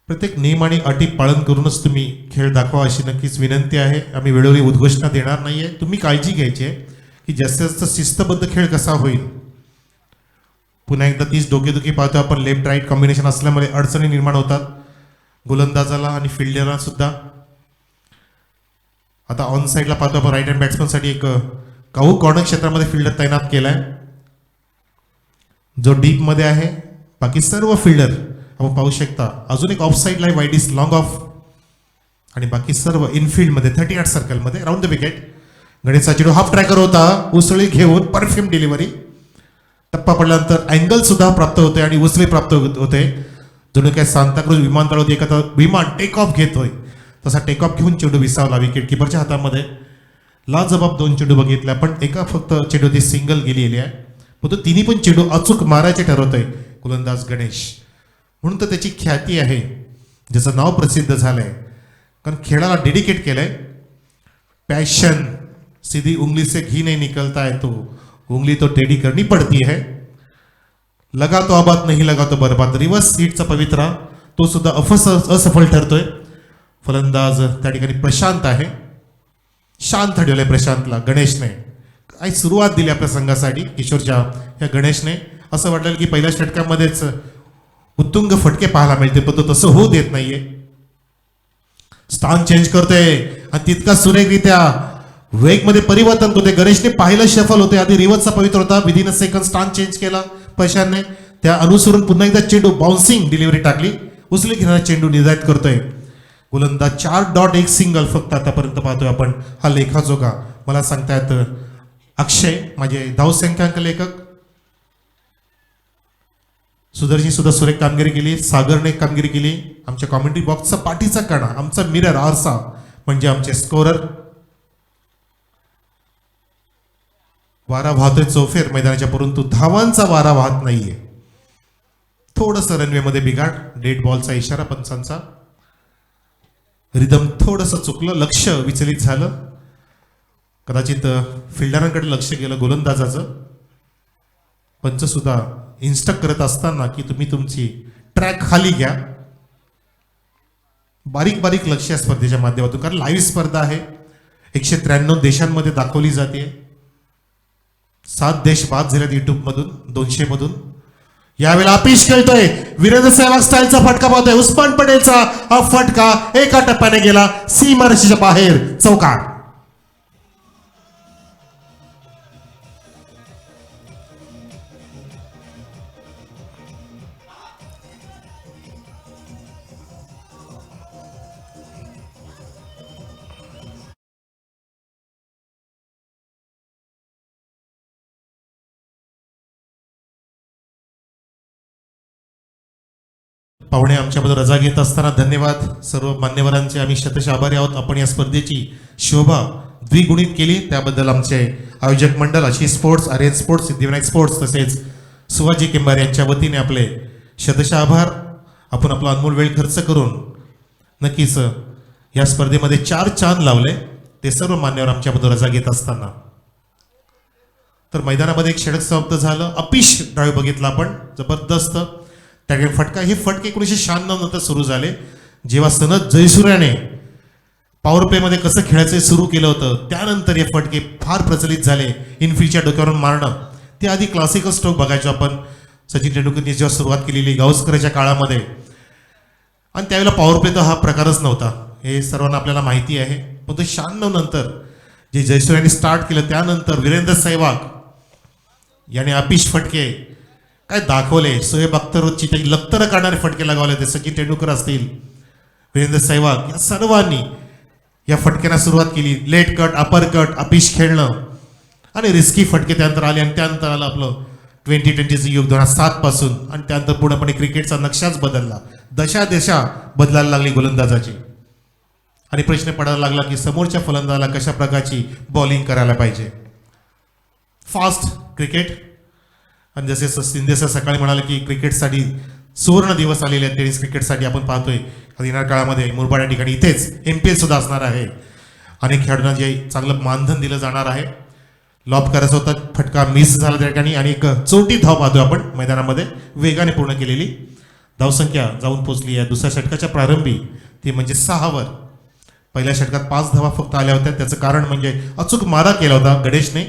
प्रत्येक नियम आणि अटी पालन करूनच तुम्ही खेळ दाखवा अशी नक्कीच विनंती आहे. आम्ही वेळोवेळी उद्घोषणा देणार नाहीये. तुम्ही काळजी घ्यायची आहे की जास्तीत जास्त शिस्तबद्ध खेळ कसा होईल. पुन्हा एकदा तीच डोकेदुखी पाहतो आपण. लेफ्ट राईट कॉम्बिनेशन असल्यामुळे अडचणी निर्माण होतात गोलंदाजाला आणि फिल्डरला सुद्धा. आता ऑन साईडला पाहतो आपण राईट हँड बॅट्समनसाठी एक काऊ कॉर्नर क्षेत्रामध्ये फिल्डर तैनात केलाय जो डीप मध्ये आहे. बाकी सर्व फिल्डर आपण पाहू शकता. अजून एक ऑफ साईडला आहे वाईड इज लॉंग ऑफ आणि बाकी सर्व इनफिल्ड मध्ये 38 सर्कलमध्ये राऊंड द विकेट. गणेशचा चेंडू हाफ ट्रॅकर होता. उसळी घेऊन परफ्यूम डिलिव्हरी. टप्पा पडल्यानंतर अँगल सुद्धा प्राप्त होते आणि उसळी प्राप्त होते. जणू काय सांताक्रूज विमानतळावरती एखादा विमान टेक ऑफ घेतोय तसा टेक ऑफ घेऊन चेंडू विसावला विकेट किपरच्या हातामध्ये. लाजबाब 2 चेंडू बघितल्या पण एका फक्त चेंडू ती सिंगल गेलेली आहे. पण तो तिन्ही पण चेंडू अचूक मारायचे ठरवतोय गोलंदाज गणेश. म्हणून तर त्याची ख्याती आहे, ज्याचं नाव प्रसिद्ध झालंय. कारण खेळाला डेडिकेट केलंय. पॅशन सीधी उंगली से घी नहीं निकलता है तो उंगली तो टेढ़ी करनी पड़ती है. लगा तो आबाद नहीं लगा तो बर्बाद. रिव्हर्स सीटचा पवित्रा तो सुद्धा असफल ठरतोय. फलंदाज त्या ठिकाणी प्रशांत आहे. शांत ठेवलंय प्रशांतला गणेशने. काही सुरुवात दिली आपल्या संघासाठी किशोरच्या या गणेशने. असं वाटलं की पहिल्या षटकामध्येच उत्तुंग फटके पाहायला मिळते पण तो तसं होऊ देत नाहीये. स्थान चेंज करतोय आणि तितका सुरेखरित्या वेग मध्ये परिवर्तन करतोय. गणेशने पाहिलं शफल होते. आधी रिव्हर्सचा पवित्र होता. विदिन अ सेकंड स्थान चेंज केला प्रशांतने. त्या अनुसरून पुन्हा एकदा चेंडू बाउन्सिंग डिलिव्हरी टाकली. उचली घेणारा चेंडू निर्धारित करतोय गोलंदाज. 4 डॉट 1 सिंगल फक्त आतापर्यंत पाहतोय आपण. हा लेखाजोगा मला सांगतायत अक्षय माझे धावसंख्याक लेखक. सुधरजी सुद्धा सुरेख कामगिरी केली. सागरने कामगिरी केली. आमच्या कॉमेंट्री बॉक्सचा पाठीचा कणा आमचा मिरर आरसा म्हणजे आमचे स्कोरर. वारा वाहतोय चौफेर मैदानाच्या परंतु धावांचा वारा वाहत नाहीये. थोडस रनवे मध्ये बिघाड. डेड बॉलचा इशारा पंचांचा. रिदम थोडस चुकलं. लक्ष विचलित झालं. कदाचित फिल्डरांकडे लक्ष गेलं गोलंदाजाचं. पंच सुद्धा इन्स्ट्रक्ट करत असताना की तुम्ही तुमची ट्रॅक खाली घ्या. बारीक बारीक लक्ष या स्पर्धेच्या माध्यमातून. कारण लाईव्ह स्पर्धा आहे. 193 देशांमध्ये दाखवली जाते. 7 देश बाद झालेत युट्यूब मधून 200 मधून. यावेळेला अपिश खेळतोय. वीरेंद्र सहवाग स्टाईलचा फटका पाहतोय. उस्मान पटेलचा हा फटका एका टप्प्याने गेला सीमारेषेच्या बाहेर चौकार. पाहुणे आमच्याबद्दल रजा घेत असताना धन्यवाद. सर्व मान्यवरांचे आम्ही शतशः आभारी आहोत. आपण या स्पर्धेची शोभा द्विगुणित केली त्याबद्दल आमचे आयोजक मंडळ Ashish sports, Aryan sports, Siddhivinayak sports तसेच सुभाजी केंबार यांच्या वतीने आपले शतशः आभार. आपण आपला अनमोल वेळ खर्च करून नक्कीच या स्पर्धेमध्ये 4 चांद लावले. ते सर्व मान्यवर आमच्याबद्दल रजा घेत असताना. तर मैदानामध्ये एक षटक समाप्त झालं. अपिश ड्राईव्ह बघितला आपण जबरदस्त. त्याकडे फटका. हे फटके 1996 नंतर सुरू झाले जेव्हा सनद जयसूर्याने पॉवर प्ले मध्ये कसं खेळायचं सुरू केलं होतं. त्यानंतर हे फटके फार प्रचलित झाले. इनफिल्डच्या डोक्यावरून मारणं. ते आधी क्लासिकल स्ट्रोक बघायचो आपण. सचिन तेंडुलकरनी जेव्हा सुरुवात केलेली गावस्करच्या काळामध्ये आणि त्यावेळेला पॉवर प्ले तर हा प्रकारच नव्हता. हे सर्वांना आपल्याला माहिती आहे. पण तो 96 नंतर जे जयसूर्याने स्टार्ट केलं त्यानंतर वीरेंद्र सहवाग याने अपिश फटके काय दाखवले. सोहेब अख्तरची त्याची लक्तर काढणारे फटके लगावले होते. सचिन तेंडुलकर असतील, वीरेंद्र सहवाग या सर्वांनी या फटक्यांना सुरुवात केली. Late cut, upper cut, uppish खेळणं आणि रिस्की फटके त्यानंतर आले. आणि त्यानंतर आलं आपलं 2020चं युग 2007 पासून. आणि त्यानंतर पूर्णपणे क्रिकेटचा नक्षाच बदलला. दशा बदलायला लागली गोलंदाजाची. आणि प्रश्न पडायला लागला की समोरच्या फलंदाजाला कशा प्रकारची बॉलिंग करायला पाहिजे. Fast cricket. आणि जसे शिंदे सर सकाळी म्हणाले की क्रिकेटसाठी सुवर्ण दिवस आलेले आहेत. टेनिस क्रिकेटसाठी आपण पाहतोय येणाऱ्या काळामध्ये मुरबाड या ठिकाणी इथेच MPL सुद्धा असणार आहे. अनेक खेळाडूंना जे चांगलं मानधन दिलं जाणार आहे. लॉब करायचा होता, फटका मिस झाला त्या ठिकाणी आणि एक चोटी धाव पाहतोय आपण मैदानामध्ये वेगाने पूर्ण केलेली. धावसंख्या जाऊन पोहोचली आहे दुसऱ्या षटकाच्या प्रारंभी, ती म्हणजे 6वर. पहिल्या षटकात 5 धावा फक्त आल्या होत्या. त्याचं कारण म्हणजे अचूक मारा केला होता गणेशने.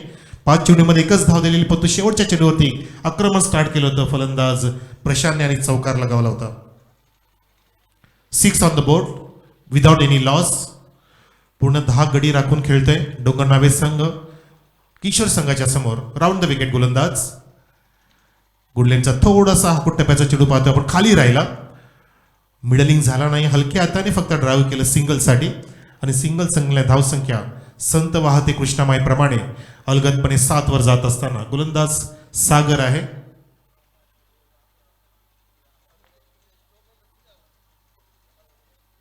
5 चेंडूमध्ये एकच धाव दिलेली, परंतु शेवटच्या चेंडूवरती आक्रमण स्टार्ट केलं होतं फलंदाज प्रशांतने आणि चौकार लगावला होता. 6 on the board without any loss. पूर्ण 10 गडी राखून खेळतोय डोंगर नावे संघ. किशोर संघाच्या समोर राऊंड द विकेट गोलंदाज. गुडलेनचा थोडासा हाकूट टप्प्याचा चेंडू पाहतो आपण, खाली राहिला, मिडलिंग झाला नाही, हलक्या हाताने फक्त ड्राईव्ह केलं सिंगलसाठी. आणि सिंगल संघाला धावसंख्या संत वाहते कृष्णामाईप्रमाणे अलगदपणे 7 वर जात असताना गोलंदाज सागर आहे.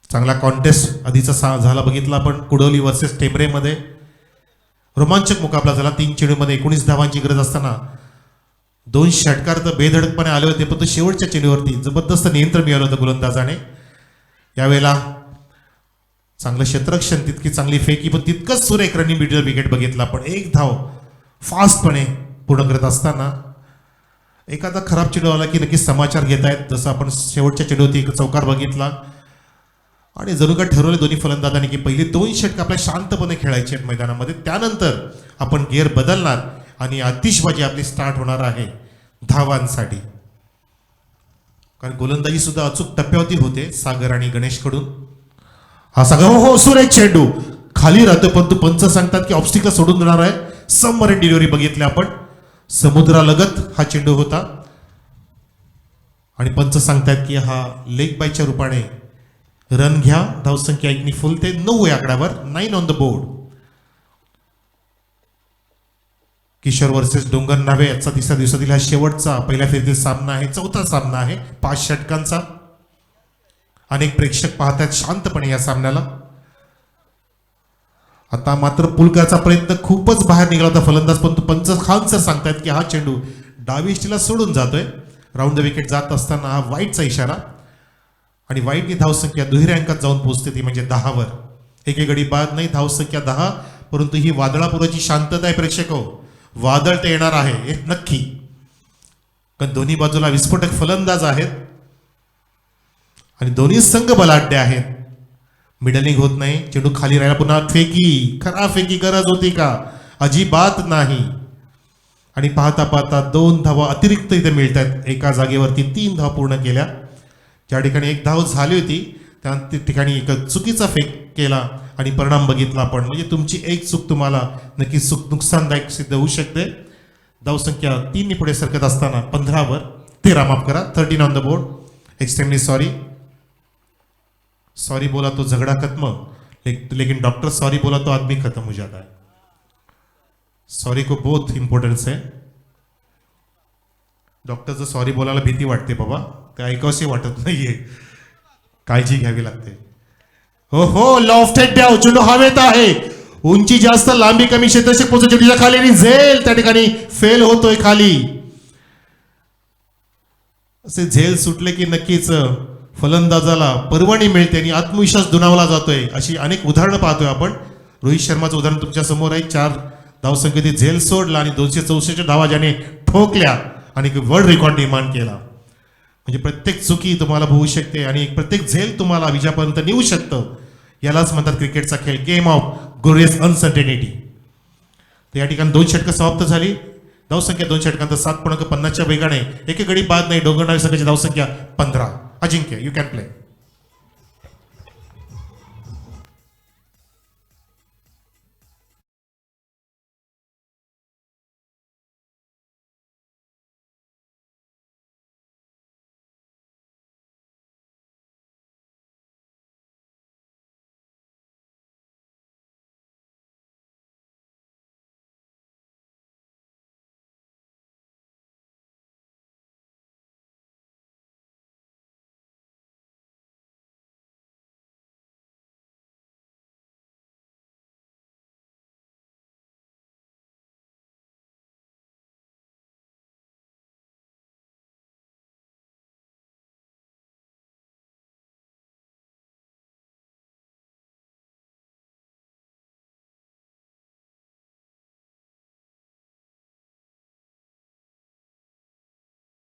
चांगला कॉन्टेस्ट आधीचा झाला बघितला आपण कुडवली वर्सेस टेंबरेमध्ये. रोमांचक मुकाबला झाला. 3 चेंडूमध्ये 19 धावांची गरज असताना 2 षटकार तर बेधडकपणे आले होते, पण शेवटच्या चेंडूवरती जबरदस्त नियंत्रण मिळालं होतं गोलंदाजाने. यावेळेला चांगलं क्षेत्ररक्षण, तितकी चांगली फेकी, पण तितकंच सुरेख रनिंग मिडल विकेट बघितला. पण एक धाव फास्टपणे पूर्ण करत असताना एखादा खराब चेंडू आला की नक्कीच समाचार घेत आहेत. जसं आपण शेवटच्या चेंडूवरती एक चौकार बघितला आणि जणू काय ठरवले दोन्ही फलंदाजांनी की पहिली 2 षटक आपल्या शांतपणे खेळायचे आहेत मैदानामध्ये, त्यानंतर आपण गिअर बदलणार आणि आतिषबाजी आपली स्टार्ट होणार आहे धावांसाठी. कारण गोलंदाजी सुद्धा अचूक टप्प्यावरती होते सागर आणि गणेशकडून. हा सगळा हो सुरेख चेंडू खाली राहतो, परंतु पंच सांगतात की ऑब्स्टिकल सोडून देणार आहे. सबमरीन डिलिव्हरी बघितली आपण, समुद्रालगत हा चेंडू होता आणि पंच सांगतात की हा लेग बायच्या रूपाने रन घ्या. धावसंख्या एकनी फुलते 9 या आकड्यावर. 9 on the board. Kishore versus Dongar नावे याचा 3ऱ्या दिवसातील हा शेवटचा पहिल्या फेरीतील सामना आहे, 4था सामना आहे 5 षटकांचा. अनेक प्रेक्षक पाहतात शांतपणे या सामन्याला. आता मात्र पुलकाचा प्रयत्न खूपच बाहेर निघाला होता फलंदाज, परंतु पंच खान सर सांगतात की हा चेंडू डावी इष्टीला सोडून जातोय. राऊंड द विकेट जात असताना हा वाईटचा इशारा आणि वाईटनी धावसंख्या दुहेरी अंकात जाऊन पोहोचते, ती म्हणजे 10वर. एके गडी बाद नाही, धावसंख्या 10. परंतु ही वादळापूर्वाची शांतता आहे प्रेक्षक हो. वादळ ते येणार आहे हे नक्की, कारण दोन्ही बाजूला विस्फोटक फलंदाज आहेत आणि दोन्ही संघ बलाढ्य आहेत. मिडलिंग होत नाही, चेंडू खाली राहिला, पुन्हा फेकी, खरा फेकी गरज होती का? अजिबात नाही. आणि पाहता पाहता 2 धावा अतिरिक्त इथे मिळत आहेत. एका जागेवरती 3 धावा पूर्ण केल्या. ज्या ठिकाणी 1 धाव झाली होती त्या ठिकाणी एक चुकीचा फेक केला आणि परिणाम बघितला आपण. म्हणजे तुमची एक चूक तुम्हाला नक्कीच नुकसानदायक सिद्ध होऊ शकते. धावसंख्या 3 पुढे सरकत असताना 15वर 13 माफ करा 13 on the board. Extremely sorry. Sorry बोला तो झगड़ा खत्म, लेकिन डॉक्टर सॉरी बोला तो आदमी खत्म हो जाता है. सॉरी को बहुत इंपॉर्टन्स है. डॉक्टरचं सॉरी बोलायला भीती वाटते बाबा, ते ऐकावशी वाटत नाहीये, काळजी घ्यावी लागते. हो हो लॉफ्टेड डाव, चेंडू हवेत आहे, उंची जास्त लांबी कमी, क्षेत्ररक्षक पोहोचतो चेंडूच्या खाली आणि झेल त्या ठिकाणी फेल होतोय खाली. असे झेल सुटले की नक्कीच फलंदाजाला परवानगी मिळते आणि आत्मविश्वास दुणावला जातोय. अशी अनेक उदाहरणं पाहतोय आपण. रोहित शर्माचं उदाहरण तुमच्या समोर आहे. 4 धावसंख्येत झेल सोडला आणि 264 धावा ज्याने ठोकल्या आणि वर्ल्ड रेकॉर्ड निर्माण केला. म्हणजे प्रत्येक चुकी तुम्हाला होऊ शकते आणि प्रत्येक झेल तुम्हाला विजयापर्यंत नेऊ शकतं. यालाच म्हणतात क्रिकेटचा खेळ, गेम ऑफ ग्लोरियस अनसर्टेनिटी. तर या ठिकाणी 2 षटकं समाप्त झाली. धावसंख्या 2 षटकांत 7.50च्या वेगाने एके गडी बाद नाही. डोंगरनावे संघाची धावसंख्या 15. अजिंक्य यू कॅन प्ले.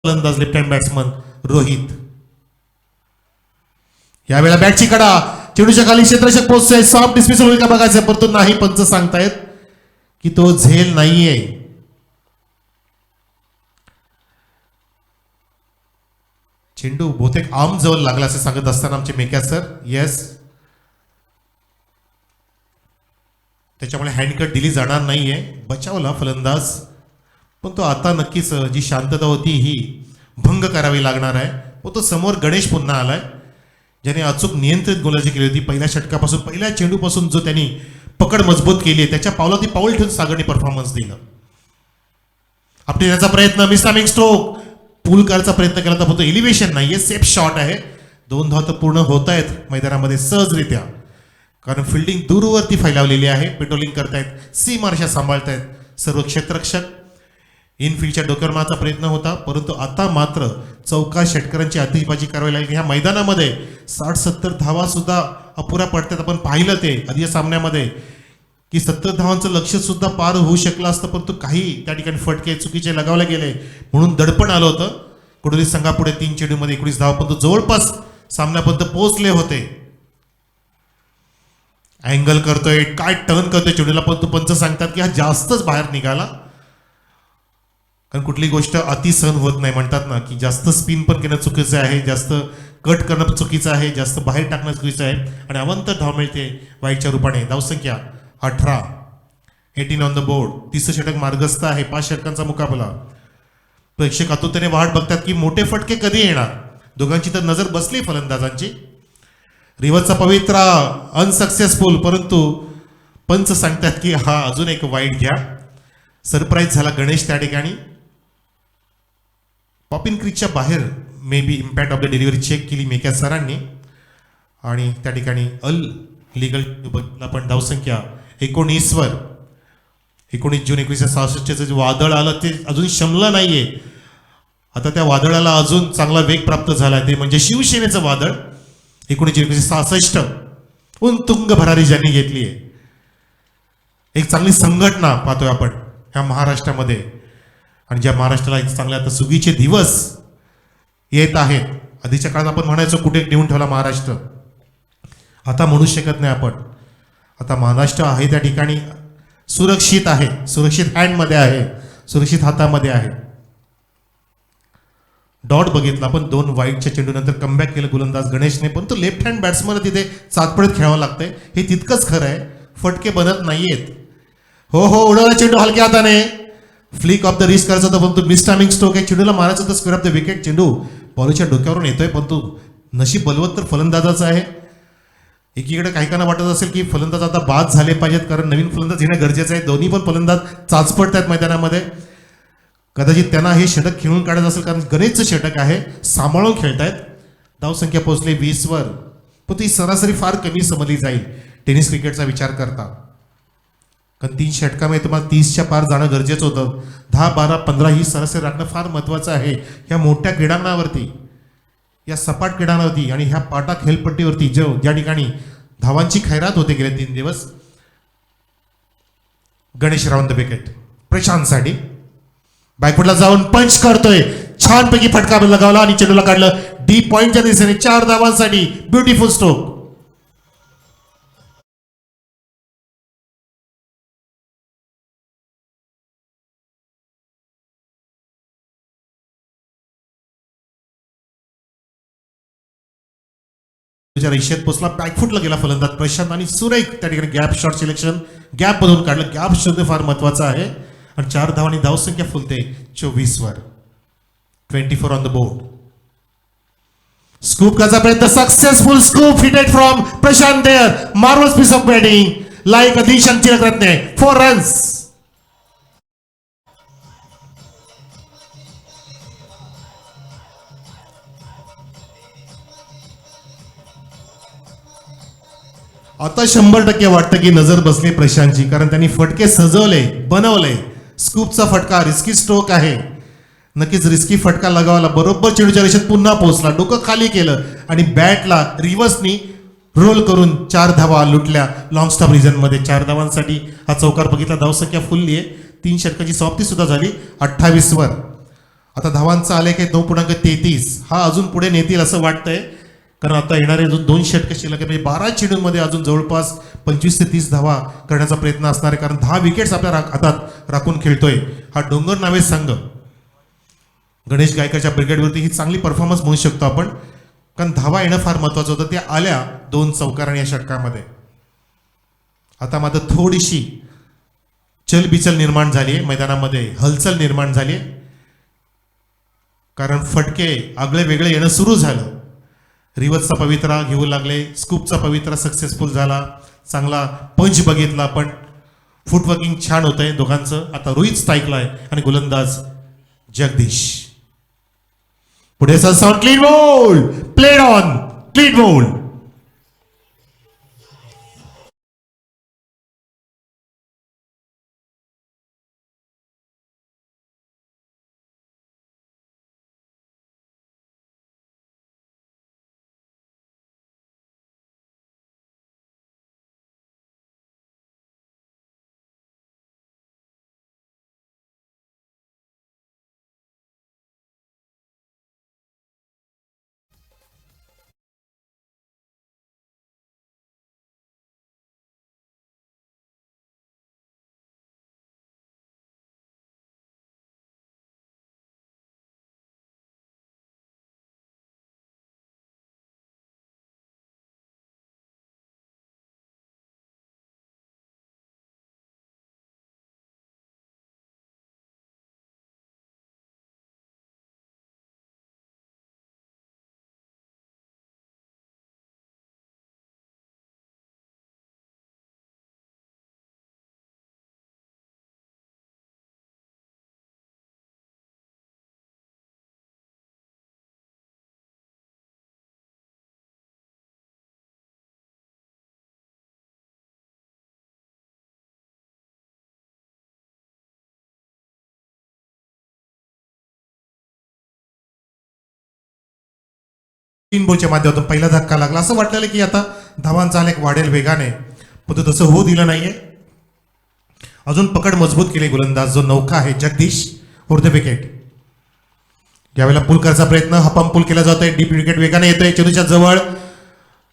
फलंदाज लेफ्ट हँड बॅट्समन रोहित. यावेळेला बॅटची कडा चेंडूच्या खाली क्षेत्ररक्षक पोहोचतोय. सॉफ्ट डिस्मिसल होईल का बघायचं, परंतु नाही, पंच सांगतायत की तो झेल नाहीये. चेंडू बहुतेक आर्म जवळ लागला असे सांगत असताना आमचे मेक्या सर येस, त्याच्यामुळे हँडकट दिली जाणार नाहीये. बचावला फलंदाज, पण तो आता नक्कीच जी शांतता होती ही भंग करावी लागणार आहे. व तो समोर गणेश पुन्हा आलाय, ज्याने अचूक नियंत्रित गोलंदाजी केली होती. पहिल्या षटकापासून, पहिल्या चेंडूपासून जो त्यांनी पकड मजबूत केली आहे, त्याच्या पावलावरती पाऊल ठेवून सागरने परफॉर्मन्स दिलं. आपली त्याचा प्रयत्न मिसलामिंग स्ट्रोक पूल करायचा प्रयत्न केला तर फक्त एलिव्हेशन नाहीये, सेफ शॉट आहे. 2 धावा तर पूर्ण होत आहेत मैदानामध्ये सहजरित्या, कारण फिल्डिंग दूरवरती फैलावलेली आहे. पेट्रोलिंग करतायत, सीमारेषा सांभाळतायत सर्व क्षेत्ररक्षक. इनफिल्डच्या डोक्यावर मारण्याचा प्रयत्न होता, परंतु आता मात्र चौका षटकरांची आतिषबाजी करावी लागली. ह्या मैदानामध्ये 60-70 धावा सुद्धा अपुऱ्या पडतात. आपण पाहिलं ते आधी सामन्यामध्ये की 70 धावांचं लक्ष सुद्धा पार होऊ शकलं असतं, परंतु काही त्या ठिकाणी फटके चुकीचे लगावले गेले, म्हणून दडपण आलं होतं. कुठेतरी संघापुढे 3 चेंडूमध्ये 19 धावा, परंतु जवळपास सामन्यापर्यंत पोहोचले होते. अँगल करतोय, काय टर्न करतोय चेंडूला, परंतु पंच सांगतात की हा जास्तच बाहेर निघाला. कारण कुठली गोष्ट अति सहन होत नाही, म्हणतात ना की जास्त स्पिन पण करणं चुकीचं आहे, जास्त कट करणं चुकीचं आहे, जास्त बाहेर टाकणं चुकीचं आहे. आणि अवंत धाव मिळते वाईटच्या रूपाने. धावसंख्या 18, 18 ऑन द बोर्ड. 30 षटक मार्गस्थ आहे, 5 षटकांचा मुकाबला. प्रेक्षक आतुरतेने वाट बघतात की मोठे फटके कधी येणार. दोघांची तर नजर बसली फलंदाजांची. रिव्हर्सचा पवित्रा अनसक्सेसफुल, परंतु पंच सांगतात की हा अजून एक वाईट घ्या. सरप्राईज झाला गणेश त्या ठिकाणी. पॉपिन क्रीजच्या बाहेर may be impact of the delivery check केली मेक्या सरांनी, आणि त्या ठिकाणी लीगल पण धावसंख्या 19 वर. 19 जून 1966 जे वादळ आलं ते अजून शमलं नाहीये. आता त्या वादळाला अजून चांगला वेग प्राप्त झाला, ते म्हणजे शिवसेनेचं वादळ. 19 जून 1966 तुंग भरारी ज्यांनी घेतली आहे. एक चांगली संघटना पाहतोय आपण ह्या महाराष्ट्रामध्ये, आणि ज्या महाराष्ट्राला एक चांगले आता सुगीचे दिवस येत आहेत. आधीच्या काळात आपण म्हणायचो कुठे नेऊन ठेवला महाराष्ट्र, आता म्हणू शकत नाही आपण. आता महाराष्ट्र आहे त्या ठिकाणी सुरक्षित आहे, सुरक्षित हँडमध्ये आहे, सुरक्षित हातामध्ये आहे. डॉट बघितला आपण 2 वाईटच्या चेंडूनंतर कमबॅक केलं गोलंदाज गणेशने, पण तो लेफ्ट हँड बॅट्समन तिथे चाचपडत खेळावं लागतंय, हे तितकंच खरं आहे. फटके बनत नाहीयेत. हो उडवला चेंडू हलक्या हाताने, फ्लिक ऑफ द रिस्क करायचं होतं, परंतु मिसटायमिंग स्ट्रोक आहे. चेंडूला मारायचं होतं स्क्वेअर ऑफ द विकेट. चेंडू बॉलच्या डोक्यावरून येतोय, परंतु नशीब बलवत तर फलंदाजाचं आहे. एकीकडे काहीकांना वाटत असेल की फलंदाज आता बाद झाले पाहिजेत, कारण नवीन फलंदाज येणं गरजेचं आहे. दोन्ही पण फलंदाज चाचपडत आहेत मैदानामध्ये. कदाचित त्यांना हे षटक खेळून काढायचं असेल, कारण गणेशचं षटक आहे, सांभाळून खेळतायत. धावसंख्या पोहोचली 20 वर, पण ती सरासरी फार कमी समजली जाईल टेनिस क्रिकेटचा विचार करता. कारण 3 षटकामध्ये तुम्हाला 30च्या पार जाणं गरजेचं होतं. 10, 12, 15 ही सरासरी राखणं फार महत्त्वाचं आहे ह्या मोठ्या क्रीडांगणावरती, या सपाट क्रीडांवरती आणि ह्या पाटा खेळपट्टीवरती, ज्या ठिकाणी धावांची खैरात होते गेले 3 दिवस. गणेश राऊंड द विकेट प्रशांतसाठी बॅकफुटला जाऊन पंच करतोय, छानपैकी फटका लगावला आणि चेंडूला काढलं डीप पॉइंटच्या दिशेने. 4 धावांसाठी ब्युटिफुल स्ट्रोक. रेषेत पोचला, बॅकफुटला गेला फलंदाज प्रशांत आणि सुरेख त्या ठिकाणी गॅप शॉट सिलेक्शन, गॅप बनवून काढलं. गॅप शोधणे फार महत्वाचं आहे. आणि 4 धावांनी धावसंख्या फुलते 24 वर. 24 ऑन द बोर्ड. स्कूप करायचा प्रयत्न, successful scoop hitted from Prashant there. Marvellous piece of batting like Adishant चिरकरत्ने. 4 रन्स. आता 100% वाटतं की नजर बसली प्रशांतची, कारण त्यांनी फटके सजवले, बनवले. स्कूपचा फटका रिस्की स्ट्रोक आहे, नक्कीच रिस्की फटका लगावला. बरोबर चेंडूच्या रेषेत पुन्हा पोहोचला, डोकं खाली केलं आणि बॅटला रिव्हर्सनी रोल करून 4 धावा लुटल्या लॉंग स्टॉप रिजनमध्ये. 4 धावांसाठी हा चौकार बघितला. धावसंख्या फुलली आहे. 3 षटकाची समाप्ती सुद्धा झाली 28 वर. आता धावांचा आलेख आहे 9.33. हा अजून पुढे नेतील असं वाटतंय, कारण आता येणारे जो 2 षटक शिल्लक आहे, म्हणजे 12 चेंडूंमध्ये अजून जवळपास 25 ते 30 धावा करण्याचा प्रयत्न असणार आहे, कारण 10 विकेट्स आपल्या हातात राखून खेळतोय हा डोंगर नावे संघ. गणेश गायकाच्या ब्रिगेडवरती ही चांगली परफॉर्मन्स म्हणू शकतो आपण, कारण धावा येणं फार महत्वाचं होतं. त्या आल्या 2 चौकार या षटकामध्ये. आता मात्र थोडीशी चलबिचल निर्माण झाली आहे मैदानामध्ये, हलचल निर्माण झाली, कारण फटके आगळे वेगळे येणं सुरू झालं. रिवर्सचा पवित्रा घेऊ लागले, स्कूपचा पवित्रा सक्सेसफुल झाला, चांगला पंच बघितला आपण, फुटवर्किंग छान होतंय दोघांचं. आता रोहित स्ट्राईकला आहे आणि गोलंदाज जगदीश. पुढे sound clean ball played on, clean ball. तीन बॉलच्या माध्यमातून पहिला धक्का लागला. असं वाटलेलं की आता धावांचा आलेख वाढेल वेगाने, पण तो तसं होऊ दिलं नाहीये. अजून पकड मजबूत केली गोलंदाज जो नौका आहे जगदीश फॉर द विकेट. यावेळेला पूल करायचा प्रयत्न, हपम पूल केला जातोय, डीप विकेट वेगाने येतोय चेंडूच्या जवळ.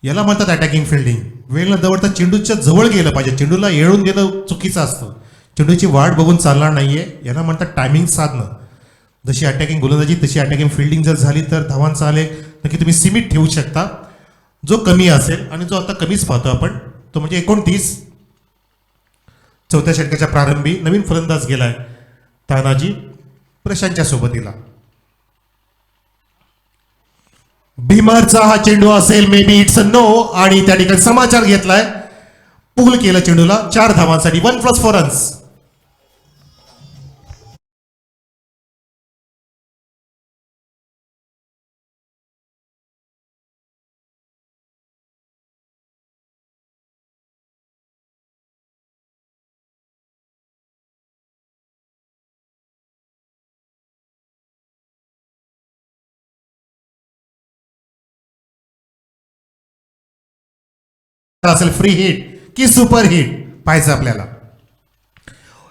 याला म्हणतात अटॅकिंग फिल्डिंग. वेळ न दवडता चेंडूच्या जवळ गेलं पाहिजे, चेंडूला येळून देणं चुकीचं असतं, चेंडूची वाट बघून चालणार नाहीये. याला म्हणतात टायमिंग साधणं. जशी अटॅकिंग गोलंदाजी तशी अटॅकिंग फिल्डिंग जर झाली तर धावांचा आलेख नक्की तुम्ही सीमित ठेवू शकता. जो कमी असेल आणि जो आता कमीच पाहतो आपण तो म्हणजे 29. चौथ्या षटकाच्या प्रारंभी नवीन फलंदाज गेलाय तानाजी प्रशांतच्या सोबतीला. भीमरचा हा चेंडू असेल, may be it's a no, आणि त्या ठिकाणी समाचार घेतलाय, पूल केलं चेंडूला 4 धावांसाठी 1+4 रन्स. असेल फ्री हिट की सुपर हिट पाहायचं आपल्याला.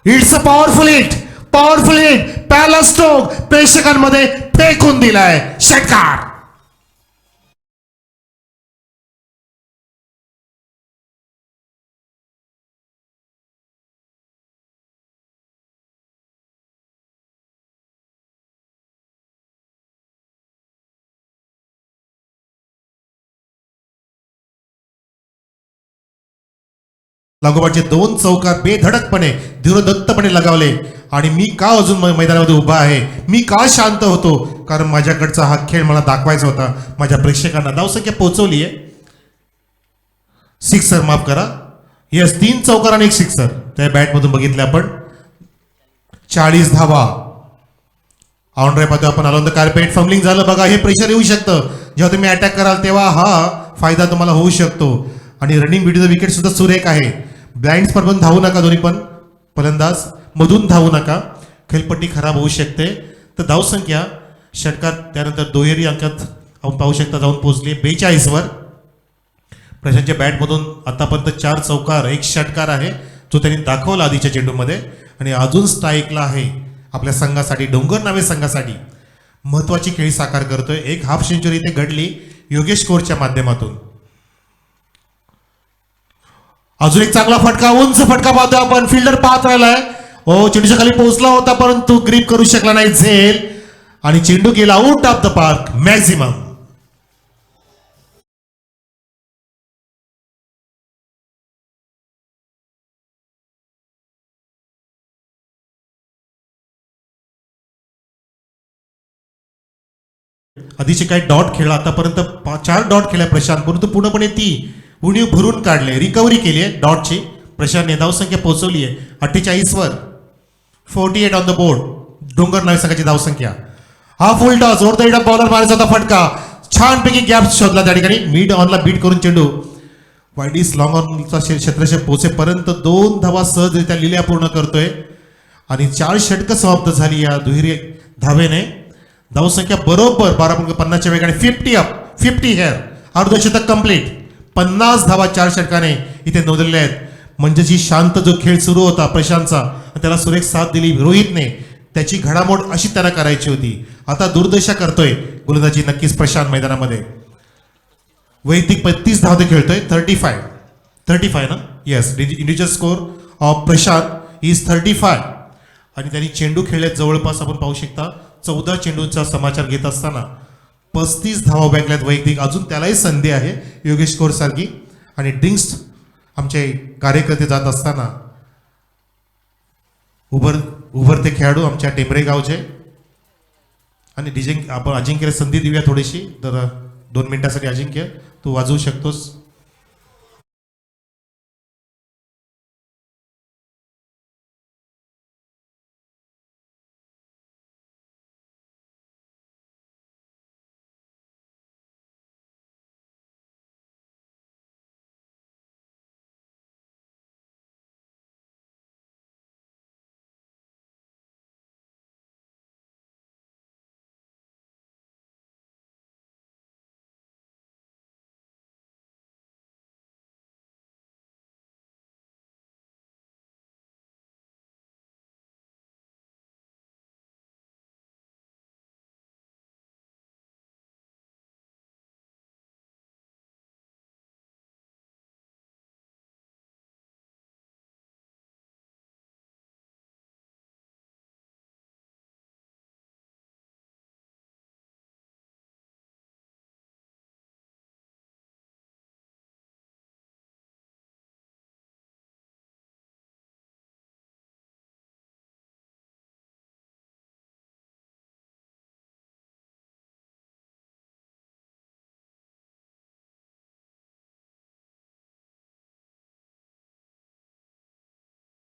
It's a powerful hit, powerful hit. पहिला स्ट्रोक प्रेक्षकांमध्ये फेकून दिलाय, षटकार. लागोपाठचे 2 चौकार बेधडकपणे धीरोदत्तपणे लगावले. आणि मी का अजून मैदानामध्ये उभा आहे, मी का शांत होतो, कारण माझ्याकडचा हा खेळ मला दाखवायचा होता माझ्या प्रेक्षकांना. धावसंख्या पोहोचवली आहे. सिक्सर माफ करा, येस 3 चौकार आणि 1 सिक्सर त्या बॅटमधून बघितले आपण. 40 धावा ऑन ड्राईव्ह आपण आलो. कार्पेट फंबलिंग झालं बघा. हे प्रेशर येऊ शकतं जेव्हा तुम्ही अटॅक कराल तेव्हा हा फायदा तुम्हाला होऊ शकतो. आणि रनिंग बिटवीन द विकेट सुद्धा सुरेख आहे. ब्लाइंड्स पण धावू नका, दोन्ही पण फलंदाज मधून धावू नका, खेळपट्टी खराब होऊ शकते. तर धावसंख्या षटकात त्यानंतर दुहेरी अंकात आपण पाहू शकता जाऊन पोहोचली 42 वर. प्रशांतच्या बॅटमधून आतापर्यंत 4 चौकार 1 षटकार आहे जो त्यांनी दाखवला आधीच्या चेंडूमध्ये. आणि अजून स्ट्राईकला आहे आपल्या संघासाठी, डोंगर नावे संघासाठी महत्वाची खेळी साकार करतोय. 1 हाफ सेंचुरी इथे घडली योगेश कोरच्या माध्यमातून. अजून एक चांगला फटका, उंच फटका पाहतोय आपण. फिल्डर पाहत राहिलाय. हो, चेंडूच्या खाली पोहोचला होता परंतु ग्रीप करू शकला नाही झेल आणि चेंडू गेला out of the park maximum. आधीचे काही डॉट खेळला आतापर्यंत 4 डॉट खेळल्या प्रशांत, परंतु पूर्णपणे ती उणीव भरून काढले, रिकव्हरी केली आहे डॉटची. प्रशांतने धावसंख्या पोहोचवली आहे 48 वर. 48 ऑन द बोर्ड. डोंगर नावे संघाची धावसंख्या. हा फुल टॉस, जोरदार बॉलर मारायचा होता फटका, छानपैकी गॅप शोधला त्या ठिकाणी. मिड ऑनला बीट करून चेंडू वाईडीस लॉंग ऑनचा क्षेत्रक्षेत्र पोहोचेपर्यंत 2 धावा सहजरित्या लिल्या पूर्ण करतोय आणि 4 षटकं समाप्त झाली या दुहेरी धावेने. धावसंख्या बरोबर 12.50च्या वेगाने 50 अप 50 हेअर. अर्धशतक कंप्लीट. 50 धावा 4 षटकाने इथे नोंदवलेल्या आहेत. म्हणजे जी शांत जो खेळ सुरू होता प्रशांतचा, त्याला सुरेख साथ दिली रोहितने. त्याची घडामोड अशी त्याला करायची होती. आता दुर्दशा करतोय गोलंदाजी नक्कीच प्रशांत मैदानामध्ये. वैयक्तिक 35 धावते खेळतोय. 35 ना. Yes, individual score of Prashant is 35 आणि त्यांनी चेंडू खेळले जवळपास आपण पाहू शकता 14 चेंडूंचा समाचार घेत असताना 35 धावा बँकल्यात वैयक्तिक. अजून त्यालाही संधी आहे योगेश कोर सारखी. आणि ड्रिंक्स आमचे कार्यकर्ते जात असताना उभरते खेळाडू आमच्या टेंबरे गावचे आणि आपण अजिंक्यला संधी देऊया थोडीशी. तर 2 मिनिटासाठी अजिंक्य तू वाजवू शकतोस.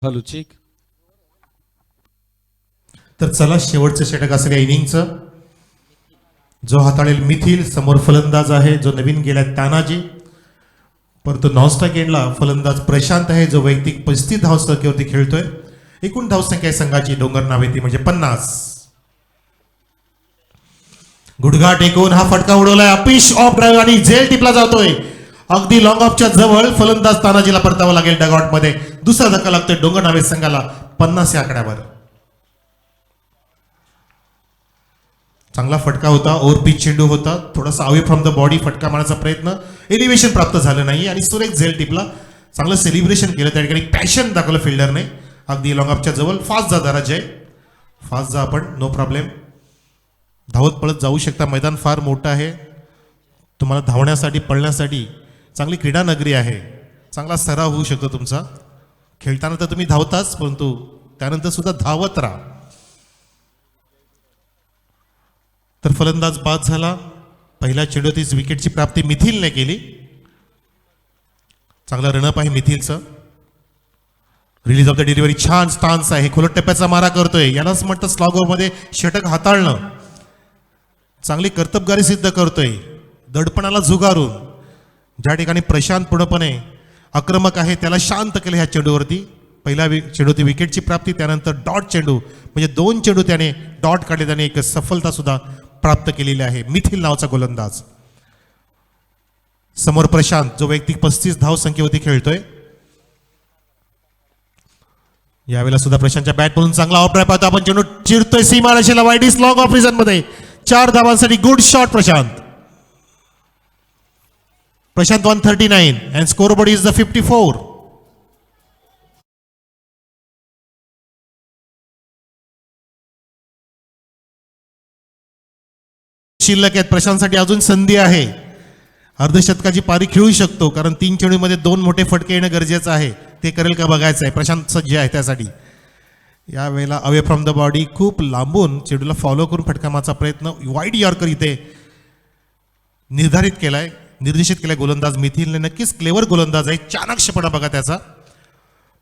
Hello check. तर चला शेवटचं षटक असेल या इनिंगचं. जो हाताळेल मिथिल. समोर फलंदाज आहे जो नवीन गेलाय तानाजी, परंतु नॉनस्ट्राइक एंडला फलंदाज प्रशांत आहे जो वैयक्तिक 35 धावसंख्येवरती खेळतोय. एकूण धावसंख्या आहे संघाची डोंगर नावे ती म्हणजे 50. गुडघा टेकून हा फटका उडवलाय. अपिश ऑफ ड्राईव्ह आणि झेल टिपला जातोय अगदी लॉंग ऑफच्या जवळ. फलंदाज तानाजीला परतावं लागेल डगआउट मध्ये. दुसरा धक्का लागतोय डोंगर नावे संघाला 50 या आकड्यावर. चांगला फटका होता. ओव्हर पिच चेंडू होता. थोडासा अवे फ्रॉम द बॉडी फटका मारण्याचा प्रयत्न, एलिव्हेशन प्राप्त झालं नाही आणि सुरेख झेल टिपला. चांगलं सेलिब्रेशन केलं त्या ठिकाणी. पॅशन दाखवलं फिल्डरने अगदी लॉंग ऑफच्या जवळ. फास्ट जा जरा जय, फास्ट जा आपण, नो प्रॉब्लेम. धावत पळत जाऊ शकता. मैदान फार मोठं आहे. तुम्हाला धावण्यासाठी पळण्यासाठी चांगली क्रीडा नगरी आहे. चांगला सराव होऊ शकतो तुमचा. खेळताना तर तुम्ही धावताच, परंतु त्यानंतर सुद्धा धावत राहा. तर फलंदाज बाद झाला. पहिल्या चेंडूतीच विकेटची प्राप्ती मिथिलने केली. चांगला रनअप आहे मिथिलचं. रिलीज ऑफ द डिलिव्हरी, छान स्टान्स आहे. खोलट टप्प्याचा मारा करतोय. यालाच म्हणतं स्लॉग मध्ये षटक हाताळणं. चांगली कर्तबगारी सिद्ध करतोय दडपणाला झुगारून. ज्या ठिकाणी प्रशांत पूर्णपणे आक्रमक आहे त्याला शांत केलं ह्या चेंडूवरती. पहिला चेंडूती विकेटची प्राप्ती, त्यानंतर डॉट चेंडू म्हणजे 2 चेंडू त्याने डॉट काढले. त्याने एक सफलता सुद्धा प्राप्त केलेली आहे. मिथिल नावाचा गोलंदाज. समोर प्रशांत जो वैयक्तिक 35 धाव संख्येवरती खेळतोय. यावेळेला सुद्धा प्रशांतच्या बॅट मधून चांगला ऑफ ड्राईव्ह पाहतो आपण. चेंडू चिरतोय सीमारेषेला. वाईडीस लॉंग ऑफ रिझन मध्ये 4 धावांसाठी good shot Prashant. Prashant 139 and scoreboard is the 54. शिल्लक आहेत. प्रशांतसाठी अजून संधी आहे. अर्धशतकाची पारी खेळू शकतो कारण 3 चेंडूमध्ये 2 मोठे फटके येणं गरजेचं आहे. ते करेल का बघायचं आहे. प्रशांत सज्ज आहे त्यासाठी. यावेळेला अवे फ्रॉम द बॉडी खूप लांबून चेंडूला फॉलो करून फटका मारण्याचा प्रयत्न. वाईड यॉर्कर इथे निर्धारित केलाय, निर्देशित केलाय गोलंदाज मिथिलने. नक्कीच क्लेवर गोलंदाज आहे. चाणक्यपणा बघा त्याचा.